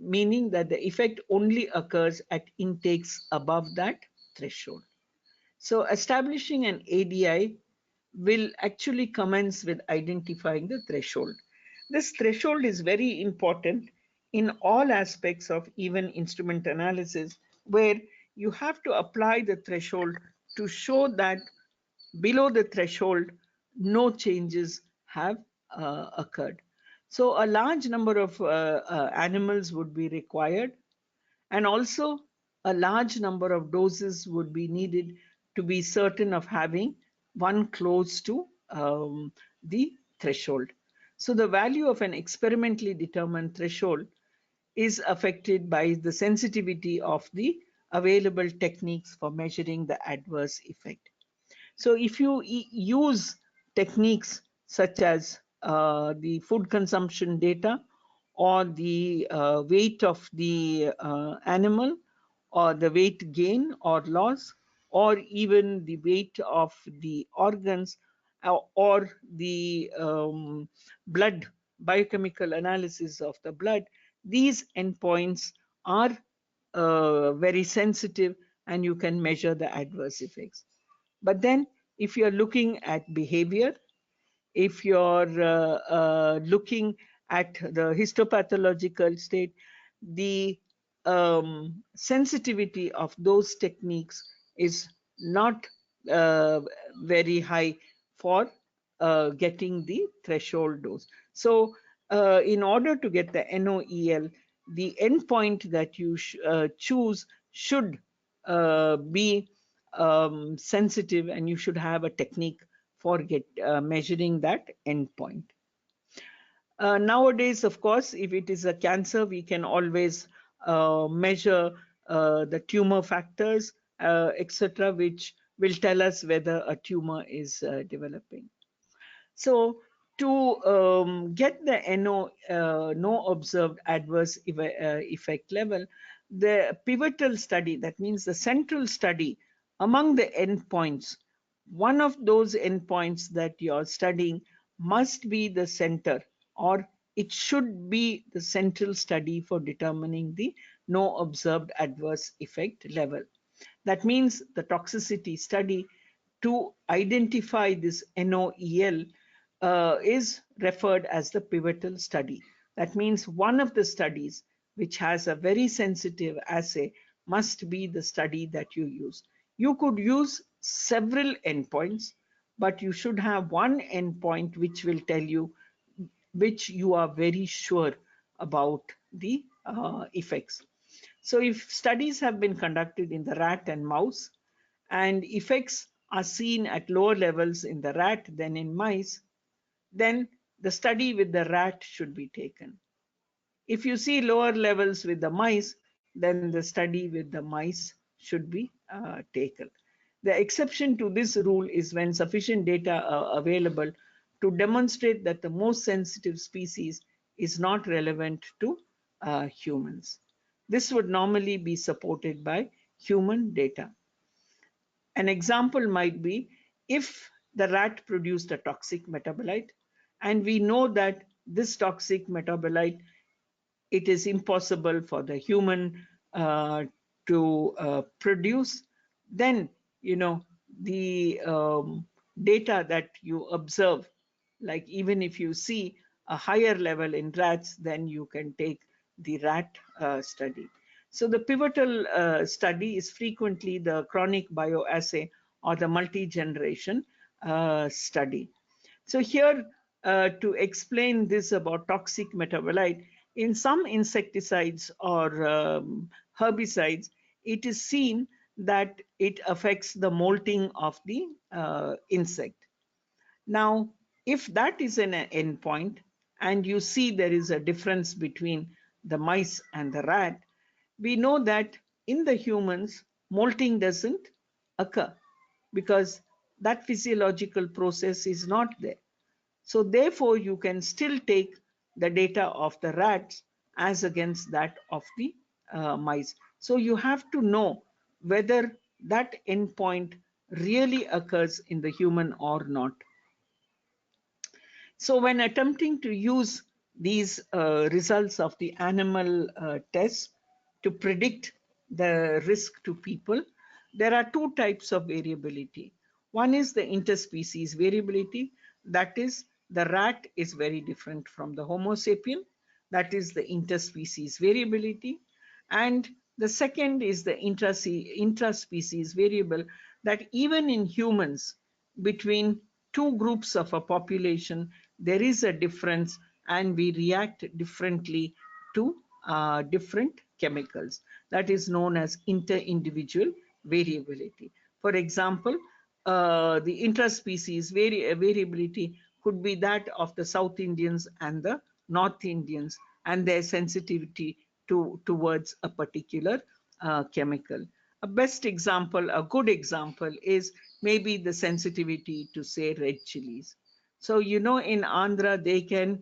meaning that the effect only occurs at intakes above that threshold. So establishing an ADI will actually commence with identifying the threshold. This threshold is very important in all aspects of even instrument analysis, where you have to apply the threshold to show that below the threshold, no changes have occurred. So a large number of animals would be required, and also a large number of doses would be needed to be certain of having one close to the threshold. So the value of an experimentally determined threshold is affected by the sensitivity of the available techniques for measuring the adverse effect. So if you use techniques such as the food consumption data or the weight of the animal or the weight gain or loss or even the weight of the organs or the blood biochemical analysis of the blood, these endpoints are very sensitive and you can measure the adverse effects. But then if you're looking at behavior, if you're looking at the histopathological state, the sensitivity of those techniques is not very high for getting the threshold dose. So in order to get the NOEL, the endpoint that you choose should be sensitive, and you should have a technique for measuring that endpoint. Nowadays, of course, if it is a cancer, we can always measure the tumor factors, etc., which will tell us whether a tumor is developing. So to get the no observed adverse effect level, the pivotal study, that means the central study among the endpoints, one of those endpoints that you're studying must be the center, or it should be the central study for determining the no observed adverse effect level. That means the toxicity study to identify this NOEL is referred as the pivotal study. That means one of the studies which has a very sensitive assay, must be the study that you use. You could use several endpoints, but you should have one endpoint which will tell you which you are very sure about the effects. So if studies have been conducted in the rat and mouse and effects are seen at lower levels in the rat than in mice, then the study with the rat should be taken. If you see lower levels with the mice, then the study with the mice should be taken. The exception to this rule is when sufficient data are available to demonstrate that the most sensitive species is not relevant to humans. This would normally be supported by human data. An example might be if the rat produced a toxic metabolite, and we know that this toxic metabolite, it is impossible for the human to produce, then the data that you observe, like even if you see a higher level in rats, then you can take the rat study. So the pivotal study is frequently the chronic bioassay or the multi-generation study. So here, to explain this about toxic metabolite, in some insecticides or herbicides, it is seen that it affects the molting of the insect. Now, if that is an endpoint and you see there is a difference between the mice and the rat, we know that in the humans, molting doesn't occur because that physiological process is not there. So therefore, you can still take the data of the rats as against that of the mice. So you have to know whether that endpoint really occurs in the human or not. So when attempting to use these results of the animal tests to predict the risk to people, there are two types of variability. One is the interspecies variability, that is, the rat is very different from the Homo sapien, that is the interspecies variability. And the second is the intraspecies variable, that even in humans, between two groups of a population, there is a difference and we react differently to different chemicals. That is known as inter-individual variability. For example, the intraspecies variability could be that of the South Indians and the North Indians and their sensitivity towards a particular chemical. A best example, a good example is maybe the sensitivity to, say, red chilies. So, in Andhra, they can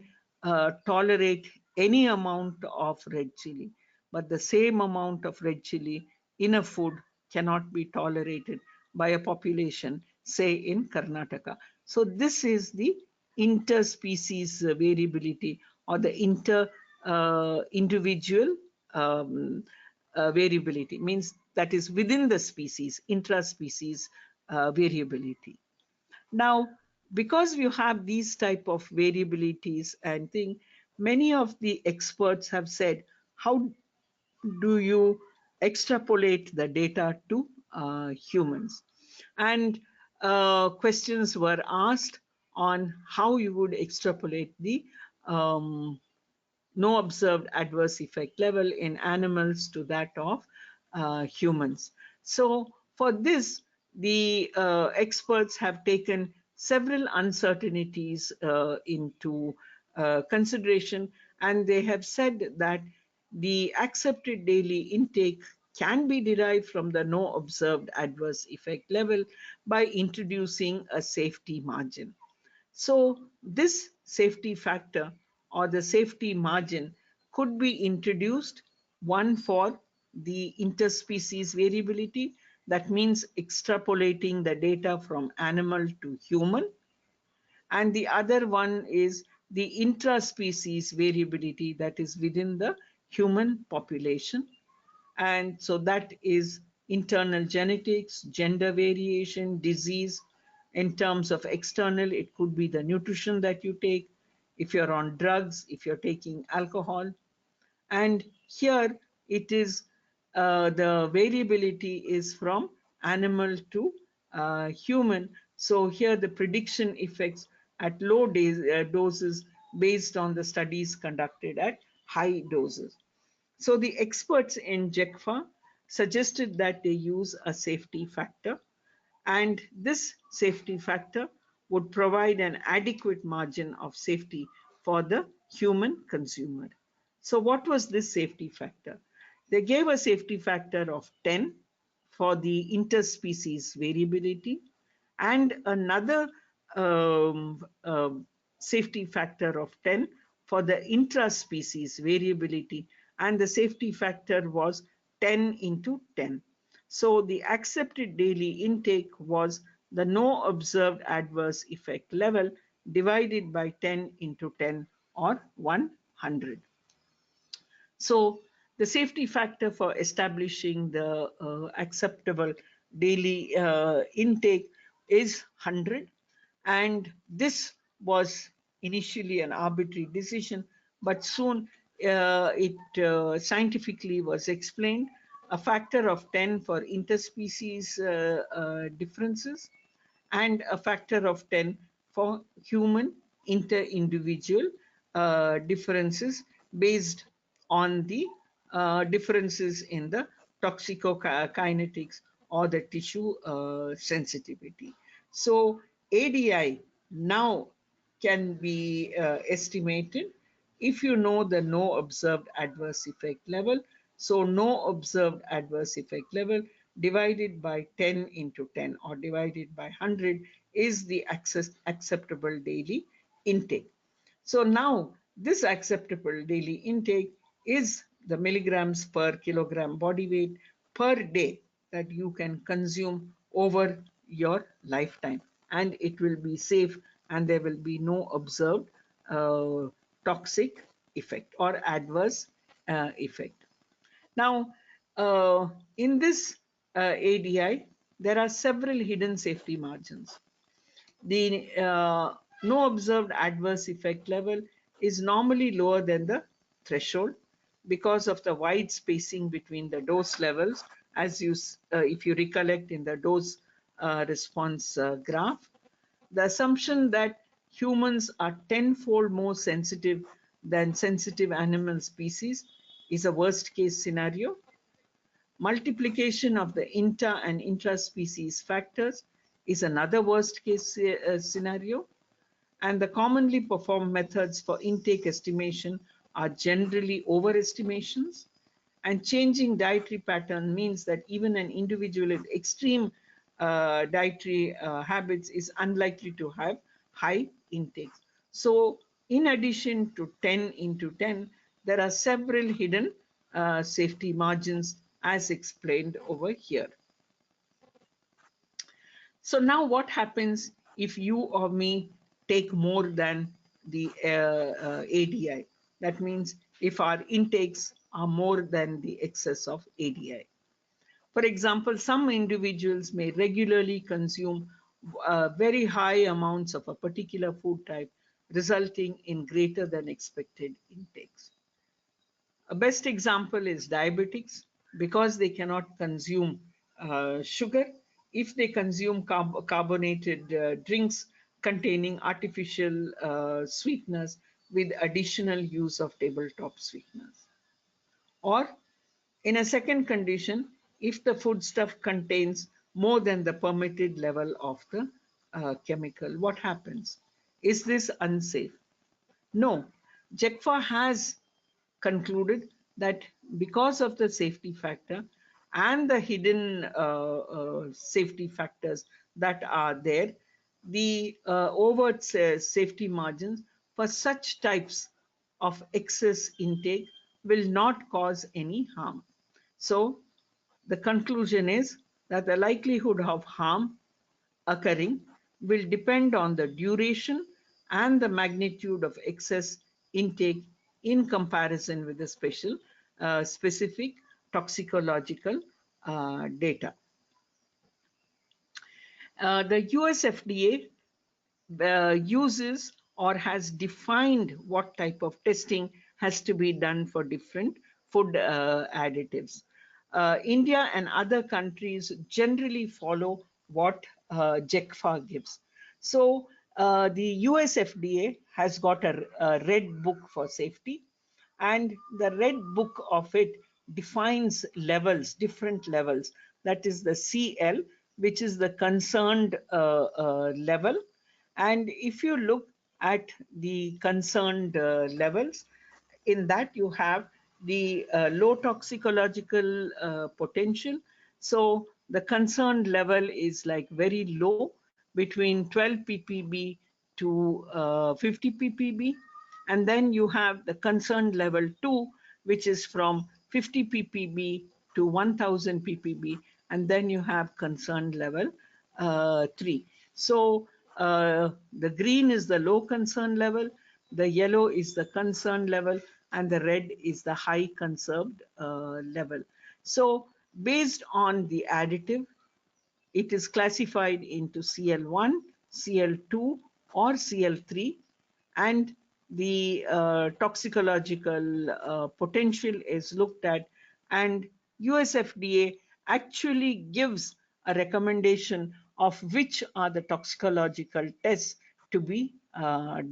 tolerate any amount of red chili, but the same amount of red chili in a food cannot be tolerated by a population, say, in Karnataka. So, this is the interspecies variability or the individual variability, means that is within the species, intraspecies variability. Now, because you have these type of variabilities and thing, many of the experts have said, how do you extrapolate the data to humans? And questions were asked on how you would extrapolate the no observed adverse effect level in animals to that of humans. So for this, the experts have taken several uncertainties into consideration, and they have said that the accepted daily intake can be derived from the no observed adverse effect level by introducing a safety margin. So this safety factor or the safety margin could be introduced, one for the interspecies variability, that means extrapolating the data from animal to human, and the other one is the intraspecies variability, that is within the human population. And so that is internal genetics, gender variation, disease. In terms of external, it could be the nutrition that you take, if you're on drugs, if you're taking alcohol. And Here it is, the variability is from animal to human. So here the prediction effects at low doses based on the studies conducted at high doses. So the experts in JECFA suggested that they use a safety factor, and this safety factor would provide an adequate margin of safety for the human consumer. So what was this safety factor? They gave a safety factor of 10 for the interspecies variability, and another safety factor of 10 for the intraspecies variability, and the safety factor was 10 into 10. So the accepted daily intake was the no observed adverse effect level divided by 10 into 10, or 100. So the safety factor for establishing the acceptable daily intake is 100, and this was initially an arbitrary decision, but soon it scientifically was explained. A factor of 10 for interspecies differences, and a factor of 10 for human inter-individual differences based on the differences in the toxicokinetics or the tissue sensitivity. So ADI now can be estimated if you know the no observed adverse effect level. So no observed adverse effect level divided by 10 into 10, or divided by 100, is the acceptable daily intake. So now this acceptable daily intake is the milligrams per kilogram body weight per day that you can consume over your lifetime, and it will be safe, and there will be no observed uh, toxic effect or adverse effect. Now, in this ADI, there are several hidden safety margins. The no observed adverse effect level is normally lower than the threshold because of the wide spacing between the dose levels, as you, if you recollect in the dose response graph. The assumption that humans are tenfold more sensitive than sensitive animal species is a worst case scenario. Multiplication of the inter and intraspecies factors is another worst case scenario. And the commonly performed methods for intake estimation are generally overestimations. And changing dietary pattern means that even an individual with extreme dietary habits is unlikely to have high intakes. So in addition to 10 into 10, there are several hidden safety margins as explained over here. So now what happens if you or me take more than the ADI? That means if our intakes are more than the excess of ADI. For example, some individuals may regularly consume very high amounts of a particular food type, resulting in greater than expected intakes. A best example is diabetics, because they cannot consume sugar. If they consume carbonated drinks containing artificial sweeteners with additional use of tabletop sweeteners. Or in a second condition, if the foodstuff contains more than the permitted level of the chemical, what happens? Is this unsafe? No. JECFA has concluded that because of the safety factor and the hidden safety factors that are there, the overt safety margins for such types of excess intake will not cause any harm. So the conclusion is that the likelihood of harm occurring will depend on the duration and the magnitude of excess intake in comparison with the specific toxicological data. The US FDA uses or has defined what type of testing has to be done for different food additives. India and other countries generally follow what JECFA gives. So the US FDA has got a red book for safety, and the red book of it defines levels, different levels. That is the CL, which is the concerned level. And if you look at the concerned levels, in that you have the low toxicological potential. So the concerned level is like very low, between 12 ppb to 50 ppb. And then you have the concerned level 2, which is from 50 ppb to 1000 ppb. And then you have concerned level 3. So the green is the low concern level, the yellow is the concern level, and the red is the high conserved level. So based on the additive, it is classified into CL1, CL2, or CL3, and the toxicological potential is looked at, and US FDA actually gives a recommendation of which are the toxicological tests to be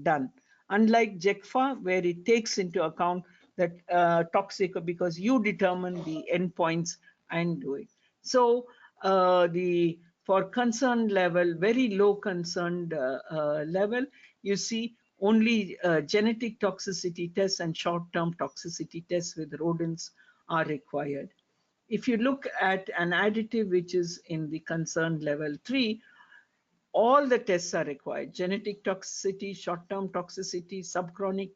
done. Unlike JECFA, where it takes into account that toxic, because you determine the endpoints and do it. So the for concerned level, very low concerned level, you see only genetic toxicity tests and short-term toxicity tests with rodents are required. If you look at an additive which is in the concerned level 3, all the tests are required: genetic toxicity, short-term toxicity, subchronic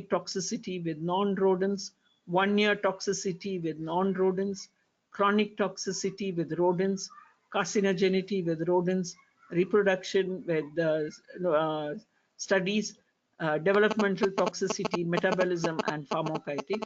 toxicity with non-rodents, 1-year toxicity with non-rodents, chronic toxicity with rodents, carcinogenity with rodents, reproduction with studies, developmental toxicity, metabolism, and pharmacokinetic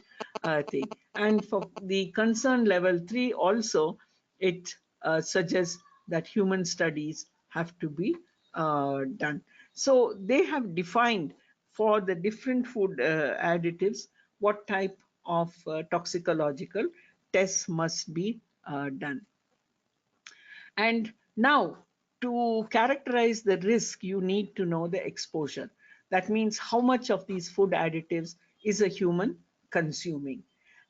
thing. And for the concern level 3 also, it suggests that human studies have to be done. So they have defined for the different food additives what type of toxicological tests must be done. And now, to characterize the risk, you need to know the exposure. That means how much of these food additives is a human consuming.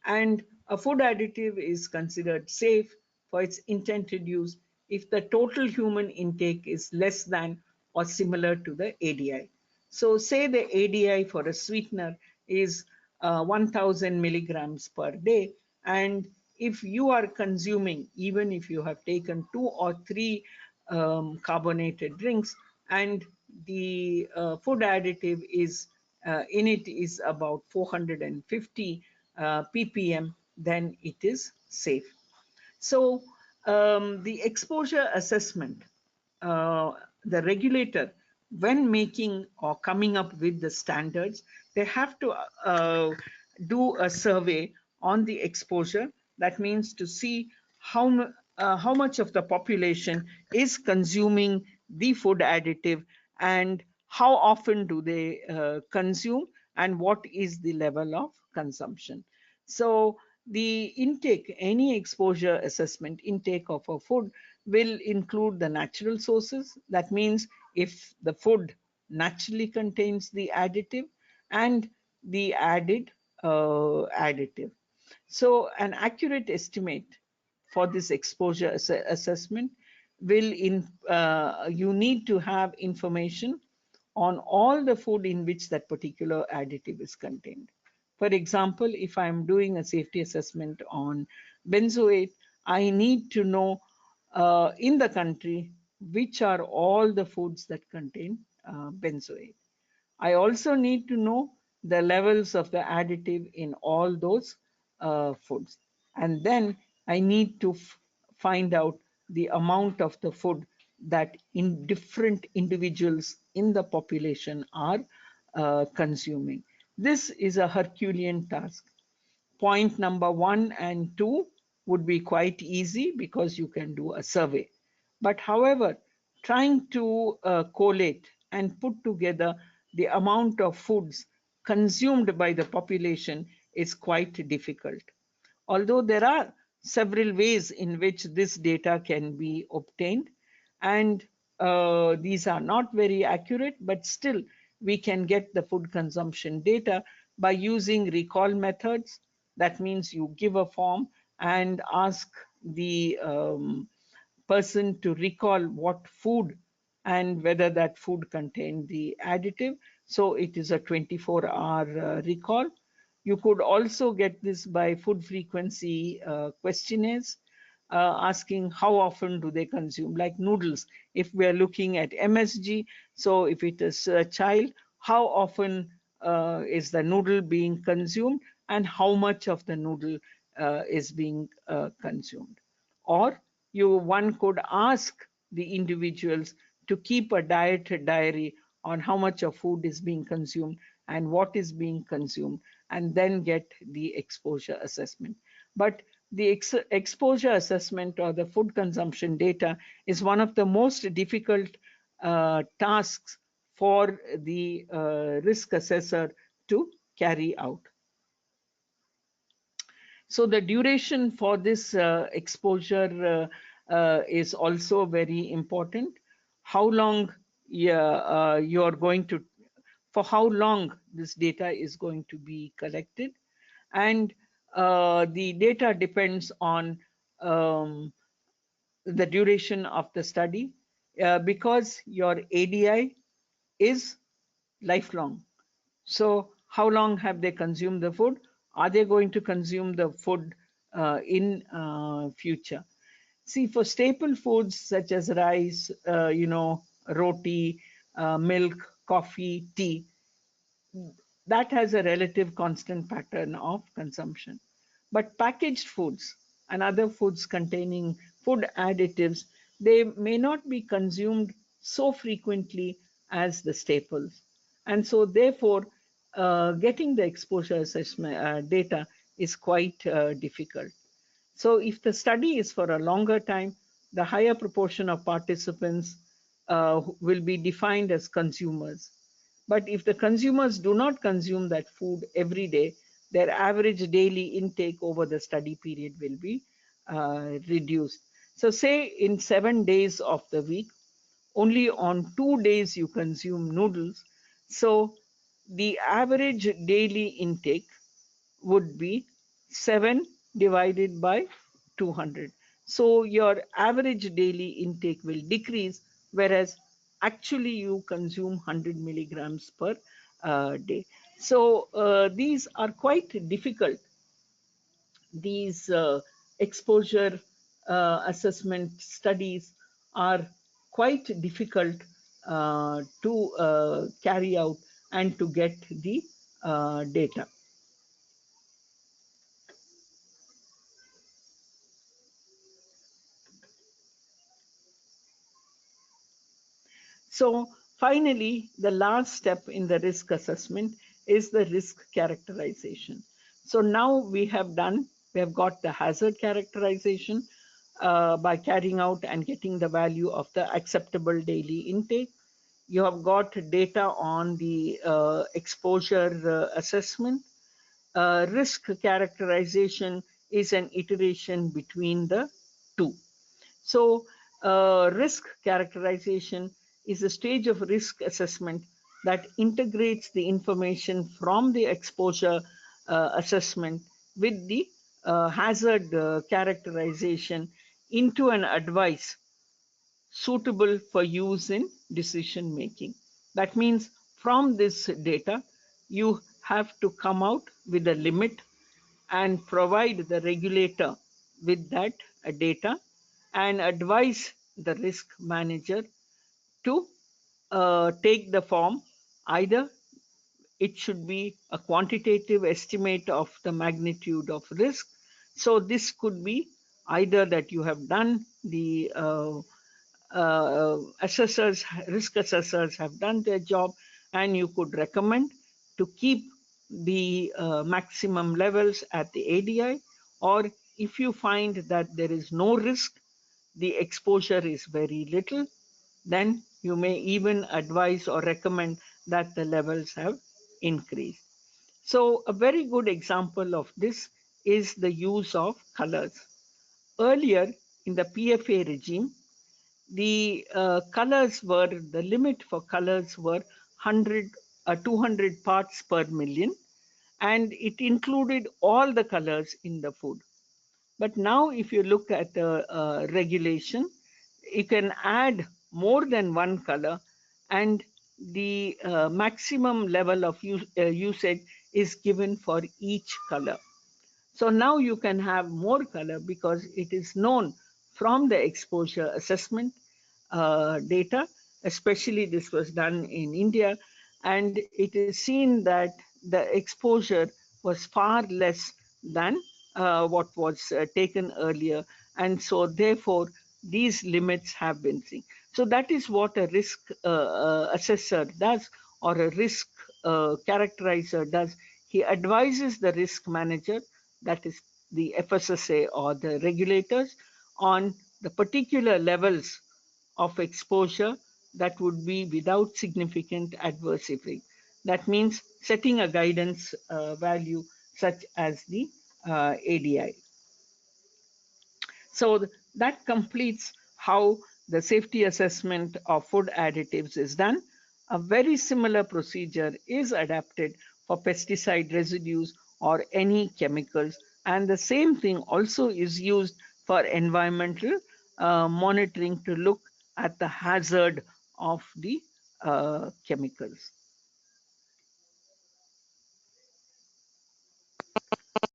And a food additive is considered safe for its intended use if the total human intake is less than or similar to the ADI. So say the ADI for a sweetener is 1000 milligrams per day, and if you are consuming, even if you have taken 2 or 3 carbonated drinks, and the food additive is in it is about 450 ppm, then it is safe. So the exposure assessment, uh, the regulator, when making or coming up with the standards, they have to do a survey on the exposure. That means to see how much of the population is consuming the food additive, and how often do they consume, and what is the level of consumption. So the intake, any exposure assessment intake of a food will include the natural sources. That means if the food naturally contains the additive and the added additive. So an accurate estimate for this exposure assessment will you need to have information on all the food in which that particular additive is contained. For example, if I'm doing a safety assessment on benzoate, I need to know in the country which are all the foods that contain benzoate. I also need to know the levels of the additive in all those foods. And then I need to find out the amount of the food that in different individuals in the population are consuming. This is a Herculean task. Point number 1 and 2 would be quite easy because you can do a survey. But however, trying to collate and put together the amount of foods consumed by the population is quite difficult. Although there are several ways in which this data can be obtained, and these are not very accurate, but still we can get the food consumption data by using recall methods. That means you give a form and ask the person to recall what food and whether that food contained the additive. So it is a 24-hour recall. You could also get this by food frequency questionnaires, asking how often do they consume, like noodles. If we are looking at MSG, so if it is a child, how often is the noodle being consumed and how much of the noodle is being consumed. Or one could ask the individuals to keep a diet diary on how much of food is being consumed and what is being consumed, and then get the exposure assessment. But the exposure assessment or the food consumption data is one of the most difficult tasks for the risk assessor to carry out. So the duration for this exposure is also very important. How long you're going to, for how long this data is going to be collected. And the data depends on the duration of the study, because your ADI is lifelong. So how long have they consumed the food? Are they going to consume the food in future? See, for staple foods such as rice, roti, milk, coffee, tea, that has a relative constant pattern of consumption. But packaged foods and other foods containing food additives, they may not be consumed so frequently as the staples. And so, therefore, getting the exposure assessment data is quite difficult. So, if the study is for a longer time, the higher proportion of participants will be defined as consumers. But if the consumers do not consume that food every day, their average daily intake over the study period will be reduced. So, say in 7 days of the week, only on 2 days you consume noodles. So, the average daily intake would be 7 divided by 200. So your average daily intake will decrease, whereas actually you consume 100 milligrams per day. So these are quite difficult. These exposure assessment studies are quite difficult to carry out and to get the data. So finally, the last step in the risk assessment is the risk characterization. So now we have got the hazard characterization by carrying out and getting the value of the acceptable daily intake. You have got data on the exposure assessment. Risk characterization is an iteration between the two. So, risk characterization is a stage of risk assessment that integrates the information from the exposure assessment with the hazard characterization into an advice suitable for use in decision making. That means from this data, you have to come out with a limit and provide the regulator with that data and advise the risk manager to take the form. Either it should be a quantitative estimate of the magnitude of risk. So this could be either that you have done the risk assessors have done their job, and you could recommend to keep the maximum levels at the ADI, or if you find that there is no risk, the exposure is very little, then you may even advise or recommend that the levels have increased. So a very good example of this is the use of colors. Earlier in the PFA regime, the colors were, the limit for colors were 200 parts per million, and it included all the colors in the food. But now if you look at the regulation, you can add more than one color, and the maximum level of usage is given for each color. So now you can have more color because it is known from the exposure assessment data, especially this was done in India, and it is seen that the exposure was far less than what was taken earlier. And so therefore, these limits have been seen. So that is what a risk assessor does, or a risk characterizer does. He advises the risk manager, that is the FSSA or the regulators, on the particular levels of exposure that would be without significant adverse effect. That means setting a guidance value such as the ADI. So that completes how the safety assessment of food additives is done. A very similar procedure is adapted for pesticide residues or any chemicals, and the same thing also is used for environmental monitoring to look at the hazard of the chemicals.